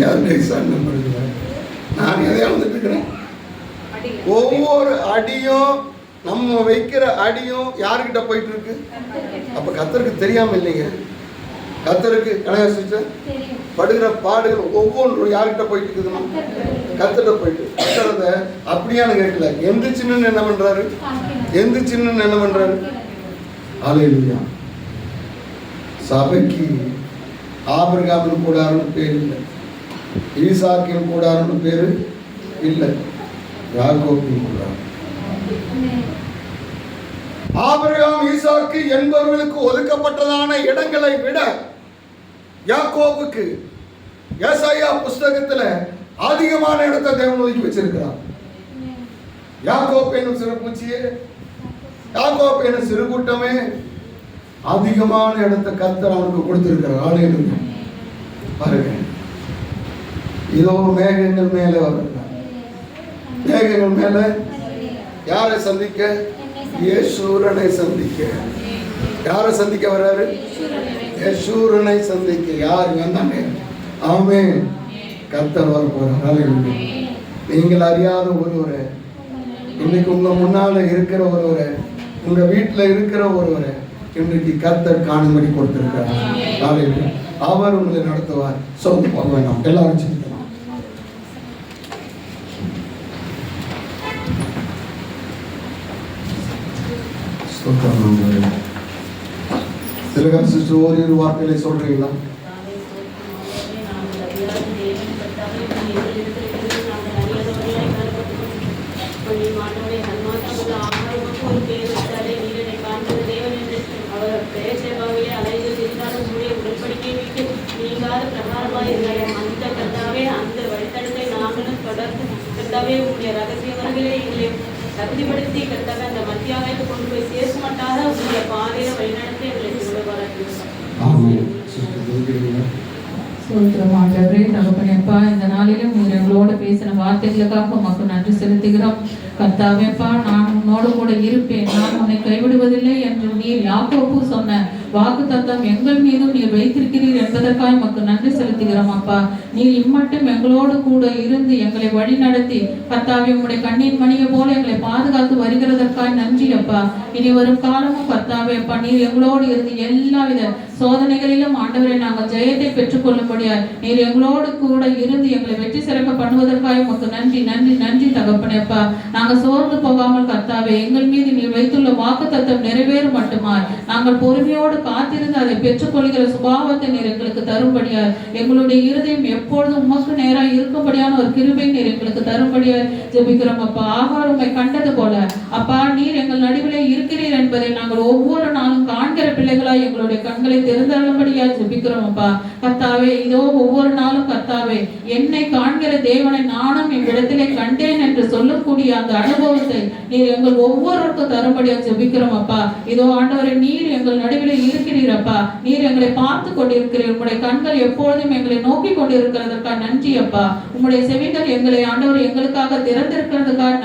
யார் டேஸ் ஆர் நம்பர்டு? நான் எதை வந்துட்டு இருக்கிறேன்? ஒவ்வொரு அடியும் நம்ம வைக்கிற அடியும் யாருக்கிட்ட போயிட்டு இருக்கு? அப்ப கர்த்தருக்கு தெரியாம இல்லைங்க. கர்த்தருக்கு படுகிற பாடுகள் ஒவ்வொன்றும் யார்கிட்ட போயிட்டு இருக்குதுன்னா கர்த்தர்கிட்ட போயிட்டு. கர்த்தரத அப்படியானு கேட்கல, எந்திரிச்சுன்னு என்ன பண்றாரு? ஹல்லேலூயா. சபைக்கு ஆபிரகாமின் கூடாரன்னு பேர் இல்லை, ஈசாக்கின் கூடாரன்னு பேரு இல்லை, யாக்கோபின் கூடாரம். ஆபிரகாம் ஈசாக்கு என்பவர்களுக்கு ஒதுக்கப்பட்டதான இடங்களை விட யாக்கோபுக்கு ஏசாயா புஸ்தகத்துல அதிகமான இடத்தை தேவன் ஒதுக்கி வச்சிருக்கிறார். யாக்கோப் என்னும் சிறு பூச்சியே, யாக்கோப் என்னும் சிறு கூட்டமே, அதிகமான இடத்தை கர்த்தர் அவனுக்கு கொடுத்திருக்கிறார். ஹல்லேலூயா. பாருங்க, இதோ மேகங்கள் மேலே வருகிறார். மேகங்கள் மேலே யாரை சந்திக்க? யேசூரனை சந்திக்க. யாரை சந்திக்க வர்றாரு? யேசூரனை சந்திக்க. யார் வந்தாங்க? ஆமென். கர்த்தர் வர போறார். ஹல்லேலூயா. நீங்கள் அறியாத ஒருவரை, இன்னைக்கு உங்க முன்னால இருக்கிற ஒருவரை, உங்க வீட்டுல இருக்கிற ஒருவரை இன்றைக்கு கர்த்தர் காணும்படி கொடுத்திருக்கிறார். ஹல்லேலூயா. அவர் உங்களை நடத்துவார். சொந்த போக வேண்டாம். எல்லாரும் சிந்திக்கலாம். ஓரிரு வார்த்தைகளை சொல்றீங்களா? தகுதிப்படுத்தி கர்த்தாவே அந்த மத்தியாகத்தை கொண்டு போய் சேர்க்க மாட்டாத உங்களுடைய பாதையில வழிநடத்தி எங்களுக்கு தகப்பனே, அப்பா, இந்த நாளிலும் நீர் எங்களோட பேசின வார்த்தைகளுக்காக உமக்கு நன்றி செலுத்துகிறோம். கர்த்தாவேப்பா, நான் உன்னோடு கூட இருப்பேன், நான் உன்னை கைவிடுவதில்லை என்று நீர் யாக்கோபு சொன்ன வாக்குத்தத்தம் எங்கள் மீதும் நீர் வைத்திருக்கிறீர் என்பதற்காக உமக்கு நன்றி செலுத்துகிறோம் அப்பா. நீர் இம்மட்டும் எங்களோடு கூட இருந்து எங்களை வழி நடத்தி கர்த்தாவே உம்முடைய கண்ணின் மணியை போல எங்களை பாதுகாத்து வருகிறதற்காக நன்றி அப்பா. இனி வரும் காலமும் கர்த்தாவே அப்பா, நீர் எங்களோடு இருந்து எல்லாவித சோதனைகளிலும் ஆண்டவரை நாங்கள் ஜெயத்தை பெற்றுக்கொள்ளும்படியாய் நீர் எங்களோடு கூட இருந்து எங்களை வெற்றி சிறக்க பண்ணுவதற்காக உமக்கு நன்றி நன்றி நன்றி தகப்பனே அப்பா. நாங்கள் சோர்ந்து போகாமல் கர்த்தாவே எங்கள் மீது நீர் வைத்துள்ள வாக்குத்தத்தம் நிறைவேறும் மட்டுமாய் நாங்கள் பொறுமையோடு காத்திருந்து அதை பெற்றுக்கொள்கிற சுபாவத்தை நீர் எங்களுக்கு தரும்படியாய் எங்களுடைய இருதயம் எப்பொழுதும் உமக்கு நேராக இருக்கும்படியான ஒரு கிருபை நீர் எங்களுக்கு தரும்படியாய் ஜெபிக்கிறோம் அப்பா. ஆகார் உம்மை கண்டது போல அப்பா, நீர் எங்கள் நடுவிலே இருக்கிறீர் என்பதை நாங்கள் ஒவ்வொரு நாளும் காண்கிற பிள்ளைகளாய் எங்களுடைய கண்களை திறந்தருளும்படியாய் ஜெபிக்கிறோம் அப்பா. கர்த்தாவே, இதோ ஒவ்வொரு நாளும் கர்த்தாவே என்னை காண்கிற தேவனை நானும் இவ்விடத்திலே கண்டேன் என்று சொல்லக்கூடிய அந்த அனுபவத்தை நீர் எங்கள் ஒவ்வொருவருக்கும் தரும்படியாக ஜெபிக்கிறோம் அப்பா. இதோ ஆண்டவரே, நீர் எங்கள் நடுவிலே இருக்கிறீரப்பா, நீர் எங்களை பார்த்து கொண்டிருக்கிறீர், உம்முடைய கண்கள் எப்பொழுதும் எங்களை நோக்கி கொண்டிருக்கிறதற்காக நன்றி அப்பா. உம்முடைய செவிகள் எங்களை ஆண்டவர் எங்களுக்காக திறந்திருக்கிறதுக்காக